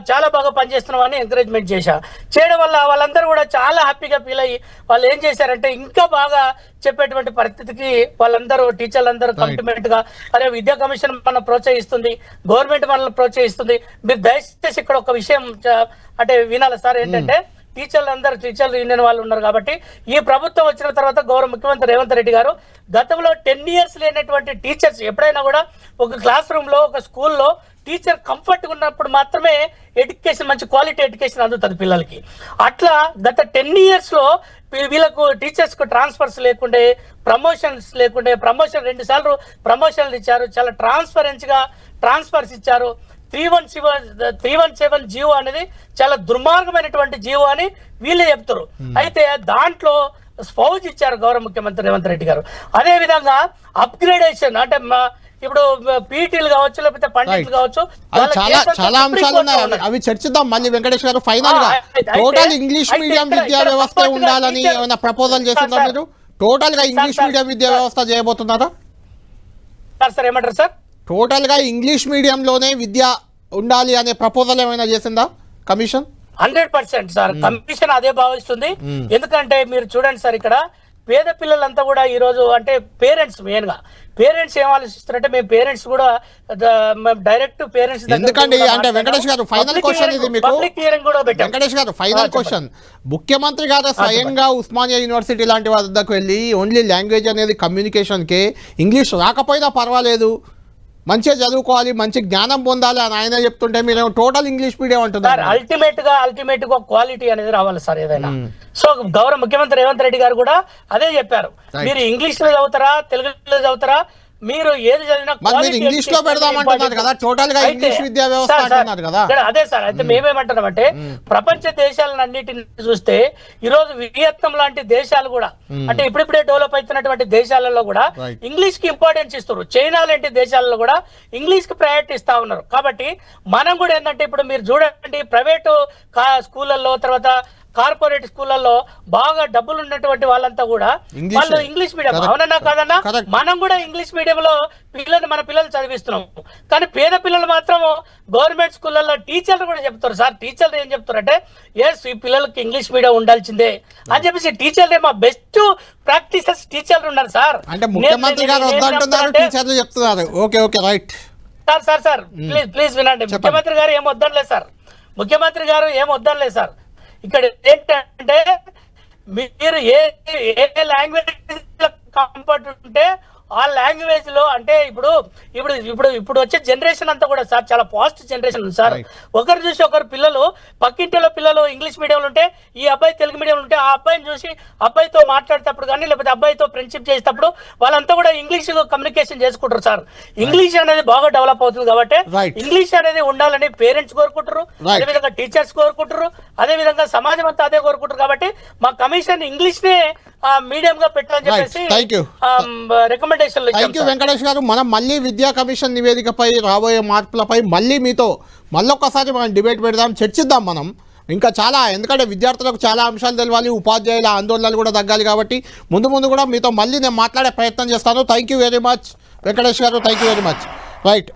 చాలా బాగా పనిచేస్తున్నాం అని ఎంకరేజ్మెంట్ చేయడం వల్ల వాళ్ళందరూ కూడా చాలా హ్యాపీగా ఫీల్ అయ్యి వాళ్ళు ఏం చేశారంటే ఇంకా బాగా చెప్పేటువంటి పరిస్థితికి వాళ్ళందరూ టీచర్లందరూ కమిట్మెంట్ గా అరే విద్యా కమిషన్ మనం ప్రోత్సహిస్తుంది, గవర్నమెంట్ మనల్ని ప్రోత్సహిస్తుంది. మీరు దయచేసి ఇక్కడ ఒక విషయం అంటే వినాలి సార్, ఏంటంటే టీచర్లు యూనియన్ వాళ్ళు ఉన్నారు కాబట్టి ఈ ప్రభుత్వం వచ్చిన తర్వాత గౌరవ ముఖ్యమంత్రి రేవంత్ రెడ్డి గారు గతంలో 10 years లేనటువంటి టీచర్స్ ఎప్పుడైనా కూడా ఒక క్లాస్ రూమ్ లో ఒక స్కూల్లో టీచర్ కంఫర్ట్ ఉన్నప్పుడు మాత్రమే ఎడ్యుకేషన్ మంచి క్వాలిటీ ఎడ్యుకేషన్ అందుతుంది పిల్లలకి. అట్లా గత 10 years లో వీళ్ళకు టీచర్స్ కు ట్రాన్స్ఫర్స్ లేకుండే, ప్రమోషన్స్ లేకుండే, ప్రమోషన్ 2 సార్లు ప్రమోషన్లు ఇచ్చారు, చాలా ట్రాన్స్పరెన్సీగా ట్రాన్స్ఫర్స్ ఇచ్చారు. 317 జీవో అనేది చాలా దుర్మార్గమైనటువంటి జీవో అని వీళ్ళే చెప్తారు. అయితే దాంట్లో స్పౌజ్ ఇచ్చారు గౌరవ ముఖ్యమంత్రి రేవంత్ రెడ్డి గారు. అదే విధంగా అప్గ్రేడేషన్ అంటే ఇప్పుడు పీటీలు కావచ్చు లేకపోతే పండితులు కావచ్చు చాలా అంశాలు ఉన్నాయి, అవి చర్చిద్దాం మళ్ళీ. వెంకటేష్ గారు ఫైనల్ గా టోటల్ ఇంగ్లీష్ మీడియం విద్యా వ్యవస్థ ఉండాలని ఏమైనా ప్రపోజల్ చేస్తుందా మీరు? టోటల్ గా ఇంగ్లీష్ మీడియం విద్యా వ్యవస్థ చేయబోతున్నారా సార్? ఏమంటారు సార్? టోటల్ గా ఇంగ్లీష్ మీడియంలోనే విద్య ఉండాలి అనే ప్రపోజల్ ఏమైనా చేసిందా కమిషన్? 100% సార్, కమిషన్ అదే భావిస్తుంది. ఎందుకంటే మీరు చూడండి సార్, ఇక్కడ పేద పిల్లలంతా కూడా ఈ రోజు అంటే పేరెంట్స్ మెయిన్ గా ఏం ఆలోచిస్తారంటే మేము పేరెంట్స్ కూడా డైరెక్ట్ పేరెంట్స్ ఎందుకండి అంటే వెంకటేష్ గారు ఫైనల్ క్వశ్చన్ ఇది మీకు. వెంకటేష్ గారు ఫైనల్ క్వశ్చన్, ముఖ్యమంత్రి గారు స్వయంగా ఉస్మానియా యూనివర్సిటీ లాంటి వద్దకు వెళ్ళి ఓన్లీ లాంగ్వేజ్ అనేది కమ్యూనికేషన్కే, ఇంగ్లీష్ రాకపోయినా పర్వాలేదు మంచిగా చదువుకోవాలి మంచి జ్ఞానం పొందాలి అని ఆయన చెప్తుంటే మీరు టోటల్ ఇంగ్లీష్ మీడియం అంటున్నారు. అల్టిమేట్ గా క్వాలిటీ అనేది రావాలి సార్ ఏదైనా. సో గౌరవ ముఖ్యమంత్రి రేవంత్ రెడ్డి గారు కూడా అదే చెప్పారు, మీరు ఇంగ్లీష్ లో చదువుతారా తెలుగులో చదువుతారా మీరు ఏది చదివినా మరి మీరు quality ఇంగ్లీష్ లో education పెడదామంటున్నారు important. కదా, టోటల్ గా అయితే, ఇంగ్లీష్ విద్యా వ్యవస్థ సార్, అంటున్నారు కదా. అదే సార్, అయితే మేమేమంటున్నామంటే ప్రపంచ దేశాలన్నిటిని చూస్తే ఈ రోజు వియత్నాం లాంటి దేశాలు కూడా అంటే ఇప్పుడిప్పుడే డెవలప్ అవుతున్నటువంటి దేశాలలో కూడా Right. ఇంగ్లీష్ కి ఇంపార్టెన్స్ ఇస్తారు. చైనా లాంటి దేశాలలో కూడా ఇంగ్లీష్ కి ప్రయారిటీ ఇస్తా ఉన్నారు. కాబట్టి మనం కూడా ఏంటంటే ఇప్పుడు మీరు చూడండి ప్రైవేటు స్కూళ్ళల్లో తర్వాత కార్పొరేట్ స్కూళ్ళల్లో బాగా డబ్బులు ఉన్నటువంటి వాళ్ళంతా కూడా English. వాళ్ళు ఇంగ్లీష్ మీడియం, Correct. అవునన్నా కాదన్నా, Correct. మనం కూడా ఇంగ్లీష్ మీడియంలో మన పిల్లలు చదివిస్తున్నాం. కానీ పేద పిల్లలు మాత్రం గవర్నమెంట్ స్కూళ్ళల్లో టీచర్లు కూడా చెప్తారు సార్. టీచర్లు ఏం చెప్తారు అంటే ఎస్ ఈ పిల్లలకి ఇంగ్లీష్ మీడియం ఉండాల్సిందే అని చెప్పేసి టీచర్లే మా బెస్ట్ ప్రాక్టీసెస్ టీచర్లు ఉన్నారు సార్. అంటే ముఖ్యమంత్రి గారు వద్దంటున్నారు, టీచర్లు చెప్తున్నారు. Okay okay right sir please వినండి. ముఖ్యమంత్రి గారు ఏం వద్దనలేదు సార్. ముఖ్యమంత్రి గారు ఏం వద్దనలేదు సార్. ఇక్కడ ఏంటంటే మీరు ఏ లాంగ్వేజ్ కంఫర్ట్ ఉంటే ఆ లాంగ్వేజ్ లో అంటే ఇప్పుడు వచ్చే జనరేషన్ అంతా కూడా సార్ చాలా ఫాస్ట్ జనరేషన్ ఉంది సార్. ఒకరు చూసి ఒకరు పిల్లలు పక్కింటిలో పిల్లలు ఇంగ్లీష్ మీడియంలో ఉంటే ఈ అబ్బాయి తెలుగు మీడియంలో ఉంటే ఆ అబ్బాయిని చూసి అబ్బాయితో మాట్లాడేటప్పుడు కానీ లేకపోతే అబ్బాయితో ఫ్రెండ్షిప్ చేసేటప్పుడు వాళ్ళంతా కూడా ఇంగ్లీష్ కమ్యూనికేషన్ చేసుకుంటారు సార్. ఇంగ్లీష్ అనేది బాగా డెవలప్ అవుతుంది కాబట్టి ఇంగ్లీష్ అనేది ఉండాలని పేరెంట్స్ కోరుకుంటారు, అదేవిధంగా టీచర్స్ కోరుకుంటారు, అదేవిధంగా సమాజం అంతా అదే కోరుకుంటారు. కాబట్టి మా కమిషన్ ఇంగ్లీష్ నే మీడియం గా పెట్టాలని చెప్పేసి రికమెండేషన్. థ్యాంక్ యూ వెంకటేష్ గారు. మనం మళ్ళీ విద్యా కమిషన్ నివేదికపై రాబోయే మార్పులపై మళ్ళొక్కసారి మనం డిబేట్ పెడదాం, చర్చిద్దాం మనం ఇంకా చాలా. ఎందుకంటే విద్యార్థులకు చాలా అంశాలు తెలవాలి, ఉపాధ్యాయుల ఆందోళనలు కూడా తగ్గాలి. కాబట్టి ముందు కూడా మీతో మళ్ళీ నేను మాట్లాడే ప్రయత్నం చేస్తాను. Thank you very much Venkatesh garu, thank you very much. Right,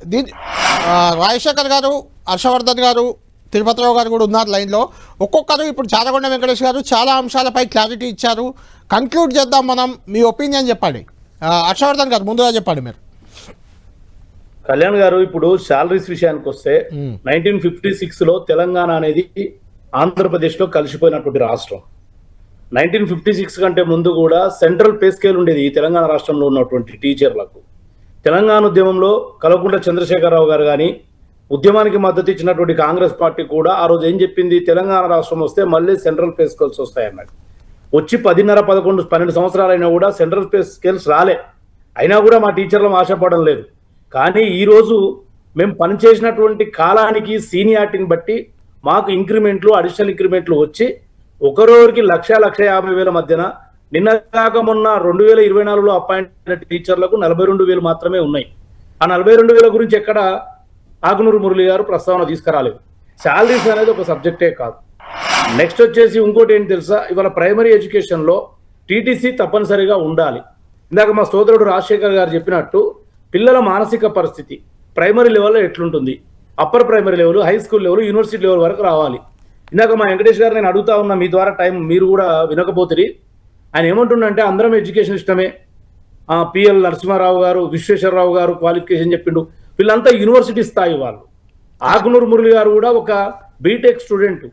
Rajasekhar garu, Harshavardhan గారు, తిరుపతిరావు గారు కూడా ఉన్నారు లైన్లో. ఒక్కొక్కరు ఇప్పుడు చారగొండ వెంకటేష్ గారు చాలా అంశాలపై క్లారిటీ ఇచ్చారు. కంక్లూడ్ చేద్దాం మనం. మీ ఒపీనియన్ చెప్పండి. హర్షవర్ధన్ గారు ముందుగా చెప్పండి మీరు. కళ్యాణ్ గారు, ఇప్పుడు శాలరీస్ విషయానికి వస్తే 1956లో తెలంగాణ అనేది ఆంధ్రప్రదేశ్లో కలిసిపోయినటువంటి రాష్ట్రం. 1956 కంటే ముందు కూడా సెంట్రల్ పే స్కేల్ ఉండేది ఈ తెలంగాణ రాష్ట్రంలో ఉన్నటువంటి టీచర్లకు. తెలంగాణ ఉద్యమంలో కల్వకుంట్ల చంద్రశేఖరరావు గారు కానీ ఉద్యమానికి మద్దతు ఇచ్చినటువంటి కాంగ్రెస్ పార్టీ కూడా ఆ రోజు ఏం చెప్పింది, తెలంగాణ రాష్ట్రం వస్తే మళ్ళీ సెంట్రల్ పే స్కేల్స్ వస్తాయన్నది. వచ్చి 10.5-11-12 సంవత్సరాలైనా కూడా సెంట్రల్ పే స్కేల్స్ రాలే. అయినా కూడా మా టీచర్లు ఆశపడడం లేదు. కానీ ఈరోజు మేము పనిచేసినటువంటి కాలానికి సీనియారిటీని బట్టి మాకు ఇంక్రిమెంట్లు, అడిషనల్ ఇంక్రిమెంట్లు వచ్చి ఒకరోరికి 1,50,000 మధ్యన నిన్న కాక మొన్న 2024లో అపాయింట్ అయిన టీచర్లకు 42,000 మాత్రమే ఉన్నాయి. ఆ 42,000 గురించి ఎక్కడ ఆకునూరు మురళి గారు ప్రస్తావన తీసుకురాలేదు. శాలరీస్ అనేది ఒక సబ్జెక్టే కాదు. నెక్స్ట్ వచ్చేసి ఇంకోటి ఏంటి తెలుసా, ఇవాళ ప్రైమరీ ఎడ్యుకేషన్లో టీటీసీ తప్పనిసరిగా ఉండాలి. ఇందాక మా సోదరుడు రాజశేఖర్ గారు చెప్పినట్టు పిల్లల మానసిక పరిస్థితి ప్రైమరీ లెవెల్లో ఎట్లుంటుంది, upper primary level, high school level, university level వరకు రావాలి. ఇందాక మా వెంకటేష్ గారు నేను అడుగుతా ఉన్నా, మీ ద్వారా టైం మీరు కూడా వినకపోతుంది. ఆయన ఏమంటుండంటే అందరం ఎడ్యుకేషన్ ఇష్టమే, పిఎల్ నరసింహారావు గారు, విశ్వేశ్వరరావు గారు క్వాలిఫికేషన్ చెప్పిండు, వీళ్ళంతా యూనివర్సిటీ స్థాయి వాళ్ళు. ఆకునూరు మురళి గారు కూడా ఒక బీటెక్ స్టూడెంట్,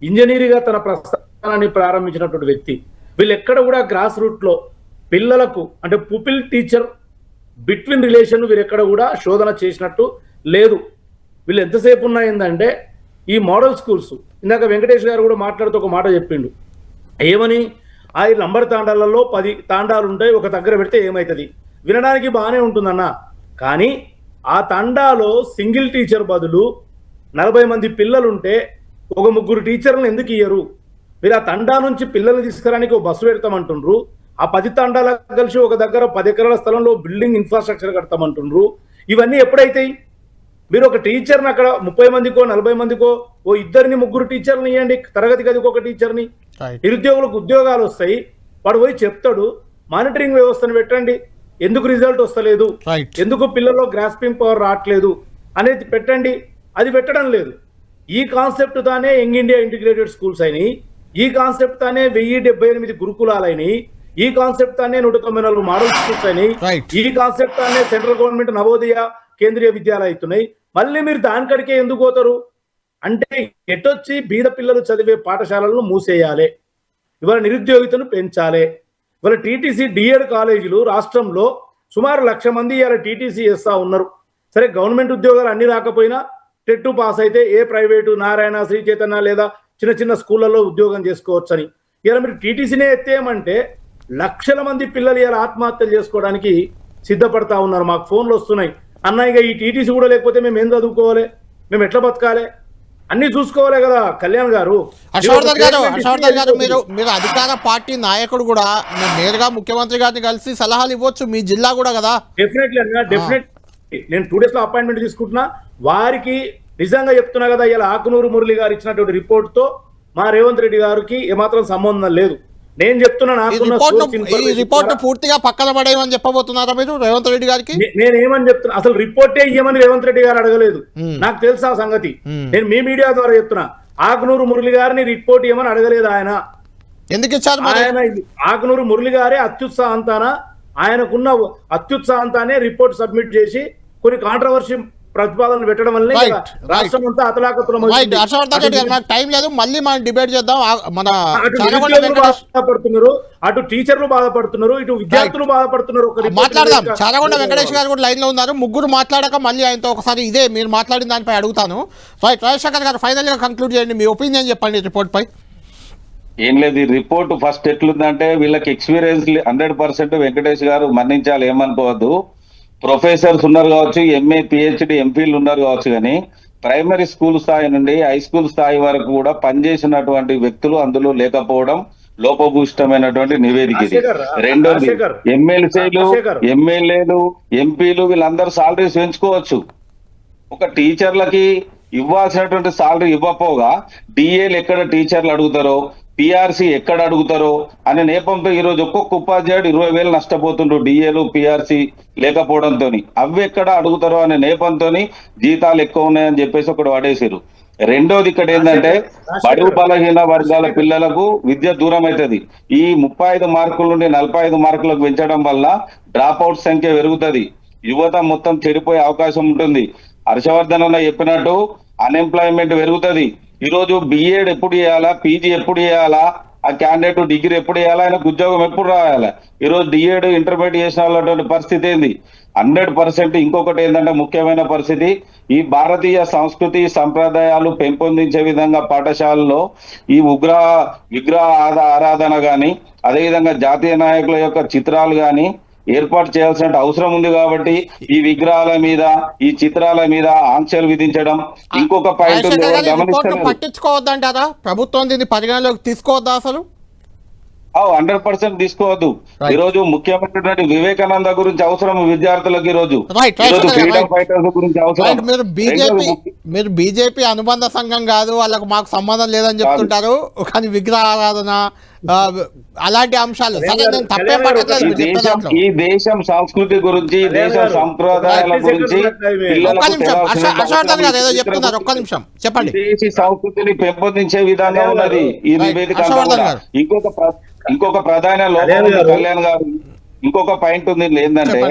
ఇంజనీరింగ్గా తన ప్రస్థానాన్ని ప్రారంభించినటువంటి వ్యక్తి. వీళ్ళు ఎక్కడ కూడా గ్రాస్ రూట్లో పిల్లలకు అంటే పుపిల్ టీచర్ బిట్వీన్ రిలేషన్ వీరు ఎక్కడ కూడా శోధన చేసినట్టు లేదు. వీళ్ళు ఎంతసేపు ఉన్నాయిందంటే ఈ మోడల్ స్కూల్స్, ఇందాక వెంకటేష్ గారు కూడా మాట్లాడుతూ ఒక మాట చెప్పిండు, ఏమని, ఆ నంబర్ తాండాలలో 10 తాండాలు ఉంటాయి, ఒక దగ్గర పెడితే ఏమవుతుంది, వినడానికి బాగానే ఉంటుందన్న. కానీ ఆ తండాలో సింగిల్ టీచర్ బదులు 40 మంది పిల్లలుంటే ఒక 3 టీచర్లను ఎందుకు ఇయ్యరు? మీరు ఆ తండా నుంచి పిల్లల్ని తీసుకురానికి ఒక బస్సు పెడతామంటుండ్రు, ఆ 10 తండాలకు కలిసి ఒక దగ్గర 10 ఎకరాల స్థలంలో బిల్డింగ్ ఇన్ఫ్రాస్ట్రక్చర్ కడతామంటుండ్రు. ఇవన్నీ ఎప్పుడైతాయి? మీరు ఒక టీచర్ని అక్కడ 30 మందికో 40 మందికో ఓ 2-3 టీచర్ని ఇవ్వండి, తరగతి గదికి ఒక టీచర్ని. నిరుద్యోగులకు ఉద్యోగాలు వస్తాయి, వాడు పోయి చెప్తాడు. మానిటరింగ్ వ్యవస్థను పెట్టండి, ఎందుకు రిజల్ట్ వస్తలేదు, ఎందుకు పిల్లల్లో గ్రాస్పింగ్ పవర్ రావట్లేదు అనేది పెట్టండి. అది పెట్టడం లేదు. ఈ కాన్సెప్ట్ తానే యంగ్ ఇండియా ఇంటిగ్రేటెడ్ స్కూల్స్ అయినాయి, ఈ కాన్సెప్ట్ తానే 1078 గురుకులాలైనాయి, ఈ కాన్సెప్ట్ తానే 194 మోడల్ స్కూల్స్ అయినాయి, ఈ కాన్సెప్ట్ తానే సెంట్రల్ గవర్నమెంట్ నవోదయ కేంద్రీయ విద్యాలయాలు అవుతున్నాయి. మళ్ళీ మీరు దానికడికే ఎందుకు పోతారు అంటే, ఎటొచ్చి బీద పిల్లలు చదివే పాఠశాలలను మూసేయాలి, ఇవాళ నిరుద్యోగితను పెంచాలి. ఇవాళ టీటీసీ డిఎడ్ కాలేజీలు రాష్ట్రంలో సుమారు 1,00,000 మంది ఇవాళ టీటీసీ చేస్తూ ఉన్నారు. సరే, గవర్నమెంట్ ఉద్యోగాలు అన్ని రాకపోయినా టెట్ పాస్ అయితే ఏ ప్రైవేటు నారాయణ, శ్రీ చైతన్య లేదా చిన్న చిన్న స్కూళ్ళల్లో ఉద్యోగం చేసుకోవచ్చని. ఇలా మీరు టీటీసీనే ఎత్తేయమంటే 1,00,000 మంది పిల్లలు ఇలా ఆత్మహత్యలు చేసుకోవడానికి సిద్ధపడతా ఉన్నారు. మాకు ఫోన్లు వస్తున్నాయి, అన్న ఇక ఈ టీటీసీ కూడా లేకపోతే మేము ఏం చదువుకోవాలి, మేము ఎట్లా బతకాలి, అన్ని చూసుకోవాలి కదా కళ్యాణ్ గారు. హర్షవర్ధన్ గారు మీరు అధికార పార్టీ నాయకుడు కూడా నేరుగా ముఖ్యమంత్రి గారిని కలిసి సలహాలు ఇవ్వచ్చు, మీ జిల్లా కూడా కదా. డెఫినెట్లీ అన్న, డెఫినెట్లీ నేను 2 days లో అపాయింట్మెంట్ తీసుకుంటున్నా. వారికి నిజంగా చెప్తున్నా కదా, ఇలా ఆకునూరు మురళి గారు ఇచ్చినటువంటి రిపోర్ట్ తో మా రేవంత్ రెడ్డి గారికి ఏమాత్రం సంబంధం లేదు. నేను చెప్తున్నా ఈ రిపోర్ట్ పూర్తిగా పక్కన పడేయమని చెప్పబోతున్నారా మీరు రేవంత్ రెడ్డి గారికి? నేను ఏమని చెప్తున్నా, అసలు రిపోర్టే ఇవ్వమని రేవంత్ రెడ్డి గారు అడగలేదు. నాకు తెలుసా ఆ సంగతి, నేను మీ మీడియా ద్వారా చెప్తున్నా. ఆకునూరు మురళి గారిని రిపోర్ట్ ఇవ్వమని అడగలేదు ఆయన. ఎందుకు ఇచ్చారు ఆయన? ఆకునూరు మురళి గారే అత్యుత్సాహంతాన, ఆయనకున్న అత్యుత్సాహంతానే రిపోర్ట్ సబ్మిట్ చేసి కొన్ని కాంట్రవర్సీ ప్రతిపాదనలు పెట్టడం వల్ల రాష్ట్రం అంతా అతలాకతలం. టైం లేదు, మళ్ళీ మనం డిబేట్ చేద్దాం. మన బాధపడుతున్నారు, అటు టీచర్లు బాధపడుతున్నారు, ఇటు విద్యార్థులు బాధపడుతున్నారు. మాట్లాడదాం. చారగొండ వెంకటేష్ గారు కూడా లైన్ లో ఉన్నారు. ముగ్గురు మాట్లాడాక మళ్ళీ ఆయనతో ఒకసారి ఇదే మీరు మాట్లాడిన దానిపై అడుగుతాను. రైట్, రాజశేఖర్ గారు ఫైనల్ గా కంక్లూడ్ చేయండి, మీ ఒపీనియన్ చెప్పండి రిపోర్ట్ పై. ఏం లేదు, ఈ రిపోర్ట్ ఫస్ట్ ఎట్లుందంటే వీళ్ళకి ఎక్స్పీరియన్స్ 100% వెంకటేష్ గారు మన్నించాలి, ఏమనుకోవద్దు. ప్రొఫెసర్స్ ఉన్నారు కావచ్చు, ఎంఏ పిహెచ్డి ఎంపీలు ఉన్నారు కావచ్చు, కానీ ప్రైమరీ స్కూల్ స్థాయి నుండి హై స్కూల్ స్థాయి వరకు కూడా పనిచేసినటువంటి వ్యక్తులు అందులో లేకపోవడం లోపభూయిష్టమైనటువంటి నివేదిక ఇది. రెండోది, ఎమ్మెల్యేలు ఎంపీలు వీళ్ళందరూ సాలరీస్ పెంచుకోవచ్చు. ఒక టీచర్లకి ఇవ్వాల్సినటువంటి సాలరీ ఇవ్వకపోగా డిఏలు ఎక్కడ టీచర్లు అడుగుతారో, పిఆర్సీ ఎక్కడ అడుగుతారో అనే నేపంతో ఈరోజు ఒక్కొక్క ఉపాధ్యాయుడు 20,000 నష్టపోతుండ్రు డిఏలు పిఆర్సీ లేకపోవడంతో. అవి ఎక్కడ అడుగుతారో అనే నేపంతో జీతాలు ఎక్కువ ఉన్నాయని చెప్పేసి ఒకటి పడేసారు. రెండోది ఇక్కడ ఏంటంటే బడుగు బలహీన వర్గాల పిల్లలకు విద్య దూరం అవుతుంది. ఈ 35 మార్కుల నుండి 45 మార్కులకు పెంచడం వల్ల డ్రాప్ అవుట్ సంఖ్య పెరుగుతుంది, యువత మొత్తం చెడిపోయే అవకాశం ఉంటుంది. హర్షవర్ధన్ అన్న చెప్పినట్టు అన్ఎంప్లాయ్మెంట్ పెరుగుతుంది. ఈరోజు బిఎడ్ ఎప్పుడు చేయాలా, పీజీ ఎప్పుడు చేయాలా, ఆ క్యాండిడేట్ డిగ్రీ ఎప్పుడు చేయాలా, ఆయనకు ఉద్యోగం ఎప్పుడు రాయాలా? ఈరోజు డిఎడ్ ఇంటర్మీడియట్ చేసిన వాళ్ళటువంటి పరిస్థితి ఏంది? 100%. ఇంకొకటి ఏంటంటే ముఖ్యమైన పరిస్థితి, ఈ భారతీయ సంస్కృతి సంప్రదాయాలు పెంపొందించే విధంగా పాఠశాలలో ఈ విగ్రహ ఆరాధన గాని, అదేవిధంగా జాతీయ నాయకుల యొక్క చిత్రాలు గాని ఏర్పాటు చేయాల్సిన అవసరం ఉంది. కాబట్టి ఈ విగ్రహాల మీద, ఈ చిత్రాల మీద ఆంక్షలు విధించడం. ఇంకొక పాయింట్ పట్టించుకోవద్దంటారా ప్రభుత్వం? దీన్ని పరిగణలోకి తీసుకోవద్దా అసలు? 100% తీసుకోవద్దు. ఈ రోజు ముఖ్యమైనటువంటి వివేకానంద గురించి అవసరం విద్యార్థులకు, ఈ రోజు ఫ్రీడమ్ ఫైటర్స్ గురించి అవసరం. మీరు బీజేపీ అనుబంధ సంఘం కాదు, వాళ్ళకు మాకు సంబంధం లేదని చెప్తుంటారు, కానీ విగ్రహారాధన అలాంటి అంశాలు ఈ దేశం సంస్కృతి గురించి, దేశం సంప్రదాయాల గురించి చెప్తున్నారు. ఒక్క నిమిషం చెప్పండి. దేశీ సంస్కృతిని పెంపొందించే విధంగా ఉన్నది ఈ నివేదిక. ఇంకొక ప్రధాన లోపం కళ్యాణ్ గారు, ఇంకొక పాయింట్ ఉంది ఏంటంటే,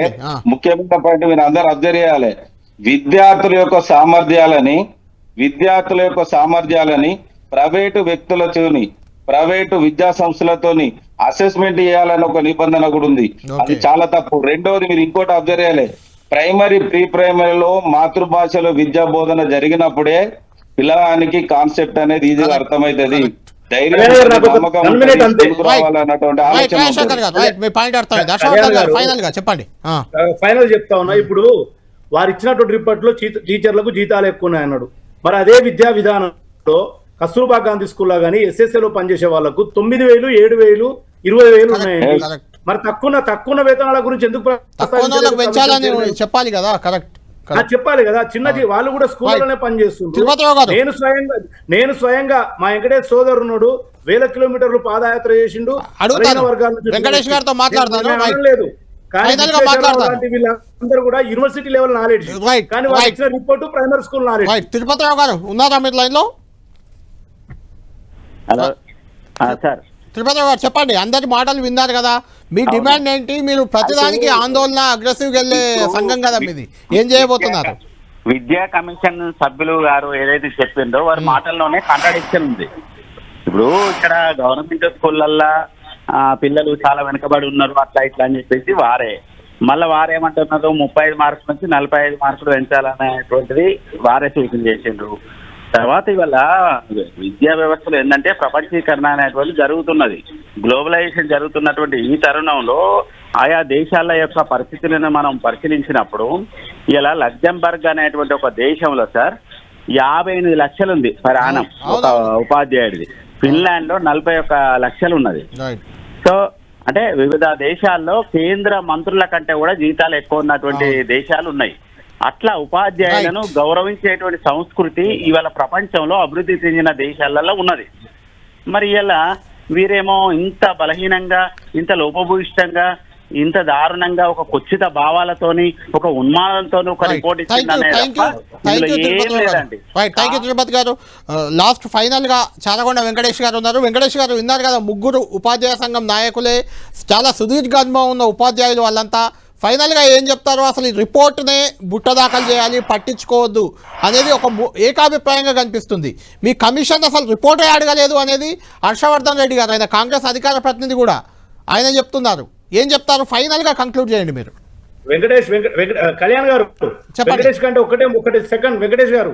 ముఖ్యమైన పాయింట్ మీరు అందరు అబ్జర్వ్ చేయాలి. విద్యార్థుల యొక్క సామర్థ్యాలని ప్రైవేటు వ్యక్తులతోని, ప్రైవేటు విద్యా సంస్థలతోని అసెస్మెంట్ చేయాలని ఒక నిబంధన కూడా ఉంది. అది చాలా తప్పు. రెండవది, మీరు ఇంకోటి అబ్జర్వ్ చేయాలి, ప్రైమరీ ప్రీ ప్రైమరీలో మాతృభాషలో విద్యా బోధన జరిగినప్పుడే పిల్లవానికి కాన్సెప్ట్ అనేది ఈజీగా అర్థమవుతుంది. ఫైనల్ చెప్తా ఉన్నా. ఇప్పుడు వారు ఇచ్చినటువంటి రిపోర్ట్ లో టీచర్లకు జీతాలు ఎక్కువ ఉన్నాయి అన్నాడు. మరి అదే విద్యా విధానంలో కస్తూర్బా గాంధీ స్కూల్లో గానీ ఎస్ఎస్ఏలో పనిచేసే వాళ్ళకు 9,000, 7,000, 20,000 ఉన్నాయండి. మరి తక్కువ వేతనాల గురించి ఎందుకు చెప్పాలి కదా? కరెక్ట్, చెప్పాలి కదా. చిన్న వాళ్ళు కూడా స్కూల్లోనే పనిచేస్తున్నారు. నేను స్వయంగా మా వెంకటేష్ సోదరునుడు 1000 కిలోమీటర్లు పాదయాత్ర చేసిండు. వెంకటేష్ గారితో మాట్లాడతాను లేదు, వీళ్ళందరూ కూడా యూనివర్సిటీ లెవెల్ నాలెడ్జ్, కానీ వాళ్ళు ఇచ్చిన report primary school knowledge. Tirupathirao గారు ఉన్నారా మీరు లైన్ లో? Hello sir. తిరుపతిరావు గారు చెప్పండి. అందరి మాటలు విన్నారు కదా, మీ డిమాండ్ ఏంటి? మీరు ప్రతిదానికి ఆందోళన అగ్రెసివ్ వెళ్ళే సంఘం కదా మీది, ఏం చేయబోతున్నారు? విద్యా కమిషన్ సభ్యులు గారు ఏదైతే చెప్పిందో వారి మాటల్లోనే కాంట్రాడిక్షన్ ఉంది. ఇప్పుడు ఇక్కడ గవర్నమెంట్ స్కూళ్ళల్లో పిల్లలు చాలా వెనుకబడి ఉన్నారు, అట్లా ఇట్లా అని చెప్పేసి వారేమంటున్నారు, 35 మార్కుల నుంచి 45 మార్కులు పెంచాలనేటువంటిది వారే సూచన చేసిండ్రు. తర్వాత ఇవాళ విద్యా వ్యవస్థలో ఏంటంటే ప్రపంచీకరణ అనేటువంటి జరుగుతున్నది, గ్లోబలైజేషన్ జరుగుతున్నటువంటి ఈ తరుణంలో ఆయా దేశాల యొక్క పరిస్థితులను మనం పరిశీలించినప్పుడు ఇలా లగ్జంబర్గ్ అనేటువంటి ఒక దేశంలో సార్ 58 లక్షలు ఉంది పర్ యానం ఒక ఉపాధ్యాయుడిది. ఫిన్లాండ్ లో 41 లక్షలు ఉన్నది. సో అంటే వివిధ దేశాల్లో కేంద్ర మంత్రుల కంటే కూడా జీతాలు ఎక్కువ ఉన్నటువంటి దేశాలు ఉన్నాయి. అట్లా ఉపాధ్యాయులను గౌరవించేటువంటి సంస్కృతి ఇవాళ ప్రపంచంలో అభివృద్ధి చెందిన దేశాలలో ఉన్నది. మరి ఇలా వీరేమో ఇంత బలహీనంగా, ఇంత లోపభూయిష్టంగా, ఇంత దారుణంగా ఒక కుచ్చిత భావాలతోని, ఒక ఉన్మాదంతోని ఒక రిపోర్ట్ ఇచ్చిందనే తిరుపతి గారు. లాస్ట్ ఫైనల్ గా చాలగొండ వెంకటేష్ గారు ఉన్నారు. వెంకటేష్ గారు విన్నారు కదా, ముగ్గురు ఉపాధ్యాయ సంఘం నాయకులే, చాలా సుదీర్ఘ అనుభవం ఉన్న ఉపాధ్యాయులు వాళ్ళంతా. ఫైనల్గా ఏం చెప్తారో, అసలు ఈ రిపోర్ట్నే బుట్ట దాఖలు చేయాలి, పట్టించుకోవద్దు అనేది ఒక ఏకాభిప్రాయంగా కనిపిస్తుంది. మీ కమిషన్ అసలు రిపోర్టే అడగలేదు అనేది హర్షవర్ధన్ రెడ్డి గారు, ఆయన కాంగ్రెస్ అధికార ప్రతినిధి కూడా ఆయన చెప్తున్నారు. ఏం చెప్తారు? ఫైనల్గా కంక్లూడ్ చేయండి మీరు. కళ్యాణ్ గారు వెంకటేష్ కంటే ఒకటి సెకండ్ వెంకటేష్ గారు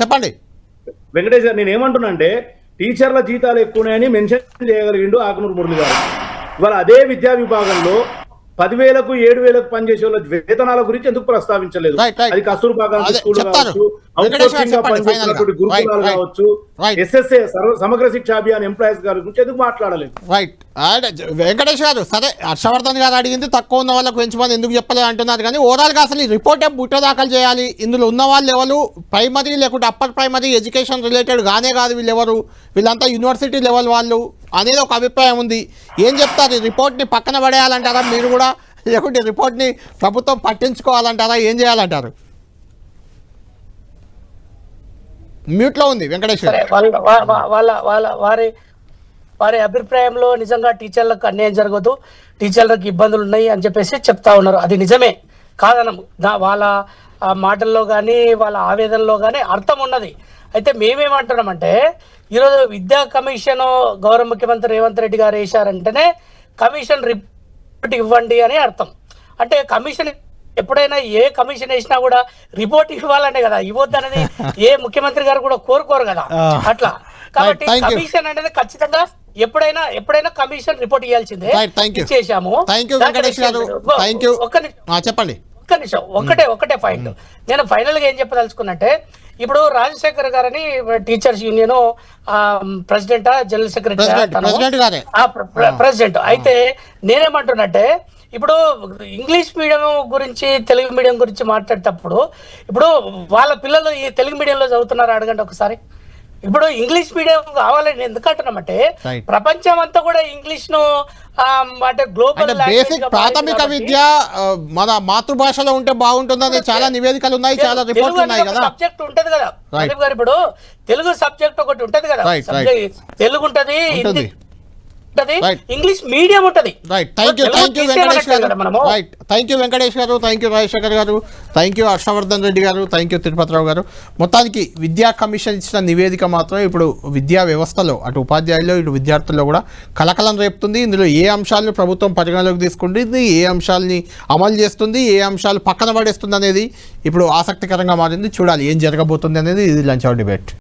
చెప్పండి. వెంకటేష్ గారు నేను ఏమంటున్నా అంటే, టీచర్ల జీతాలు ఎక్కువనే మెన్షన్ చేయగలిగిండు ఆకునూరు మురళి గారు. ఇవాళ అదే విద్యా విభాగంలో 10,000కు 7,000కు పనిచేసే వాళ్ళ వేతనాల గురించి ఎందుకు ప్రస్తావించలేదు? అది కస్తూర్బా గాంధీ స్కూల్ కావచ్చు, అవుట్సోర్సింగ్ గా పనిచేస్తున్నటువంటి గురుకులాలు కావచ్చు, SSA సమగ్ర శిక్షా అభియాన్ ఎంప్లాయీస్ గారి గురించి ఎందుకు మాట్లాడలేదు? రైట్. వెంకటేష్ గారు, సరే హర్షవర్ధన్ గారు అడిగింది తక్కువ ఉన్న వాళ్ళకు పెంచమని ఎందుకు చెప్పలేదు అంటున్నారు, కానీ ఓవరాల్గా అసలు ఈ రిపోర్టే బుట్ట దాఖలు చేయాలి. ఇందులో ఉన్న వాళ్ళు ఎవరు, ప్రైమరీ లేకుంటే అప్పర్ ప్రైమరీ ఎడ్యుకేషన్ రిలేటెడ్ గానే కాదు, వీళ్ళెవరు, వీళ్ళంతా యూనివర్సిటీ లెవెల్ వాళ్ళు అనేది ఒక అభిప్రాయం ఉంది. ఏం చెప్తారు? ఈ రిపోర్ట్ని పక్కన పడేయాలంటారా మీరు కూడా, లేకుంటే రిపోర్ట్ని ప్రభుత్వం పట్టించుకోవాలంటారా? ఏం చేయాలంటారు? మ్యూట్లో ఉంది వెంకటేష్ గారు. వారి అభిప్రాయంలో నిజంగా టీచర్లకు అన్యాయం జరగదు, టీచర్లకు ఇబ్బందులు ఉన్నాయి అని చెప్పేసి చెప్తా ఉన్నారు. అది నిజమే కాదనము. వాళ్ళ మాటల్లో కానీ వాళ్ళ ఆవేదనలో కానీ అర్థం ఉన్నది. అయితే మేమేమంటున్నామంటే, ఈరోజు విద్యా కమిషన్ గౌరవ ముఖ్యమంత్రి రేవంత్ రెడ్డి గారు వేశారంటేనే కమిషన్ రిపోర్ట్ ఇవ్వండి అని అర్థం. అంటే కమిషన్ ఎప్పుడైనా ఏ కమిషన్ వేసినా కూడా రిపోర్ట్ ఇవ్వాలనే కదా, ఇవ్వద్దు అనేది ఏ ముఖ్యమంత్రి గారు కూడా కోరుకోరు కదా అట్లా. కాబట్టి కమిషన్ అనేది ఖచ్చితంగా ఎప్పుడైనా కమిషన్ రిపోర్ట్ ఇవ్వాల్సిందే. ఇచ్చేసాము. చెప్పండి. ఒక్క నిమిషం, ఒకటే పాయింట్ నేను ఫైనల్ గా ఏం చెప్పదలుచుకున్నట్టే, ఇప్పుడు రాజశేఖర్ గారని teachers union president, general secretary, president. అయితే నేనేమంటున్నట్టే, ఇప్పుడు ఇంగ్లీష్ మీడియం గురించి తెలుగు మీడియం గురించి మాట్లాడేటప్పుడు, ఇప్పుడు వాళ్ళ పిల్లలు ఈ తెలుగు మీడియంలో చదువుతున్నారా అడగండి ఒకసారి. ఇప్పుడు ఇంగ్లీష్ మీడియం కావాలని ఎందుకంటున్నామంటే, ప్రపంచం అంతా కూడా ఇంగ్లీష్ ను అంటే గ్లోబల్ బేసిక్ ప్రాథమిక విద్య మన మాతృభాషలో ఉంటే బాగుంటుందని చాలా నివేదికలు ఉన్నాయి, చాలా రిపోర్ట్లు ఉన్నాయి కదా. సబ్జెక్ట్ ఉంటది కదా గారు, ఇప్పుడు తెలుగు సబ్జెక్ట్ ఒకటి ఉంటది కదా, తెలుగు ఉంటది, హిందీ ఇంగ్లీష్ మీడియం ఉంటది. Thank you Venkatesh garu. Thank you Venkatesh garu, thank you Rajasekhar గారు, థ్యాంక్ యూ హర్షవర్ధన్ రెడ్డి గారు, థ్యాంక్ యూ తిరుపతిరావు గారు. మొత్తానికి విద్యా కమిషన్ ఇచ్చిన నివేదిక మాత్రం ఇప్పుడు విద్యా వ్యవస్థలో, అటు ఉపాధ్యాయుల్లో ఇటు విద్యార్థుల్లో కూడా కలకలం రేపుతుంది. ఇందులో ఏ అంశాలను ప్రభుత్వం పరిగణలోకి తీసుకుంటుంది, ఏ అంశాలని అమలు చేస్తుంది, ఏ అంశాలు పక్కన పడేస్తుంది అనేది ఇప్పుడు ఆసక్తికరంగా మారింది. చూడాలి ఏం జరగబోతుంది అనేది. ఇది లంచ్ అవర్ డిబేట్.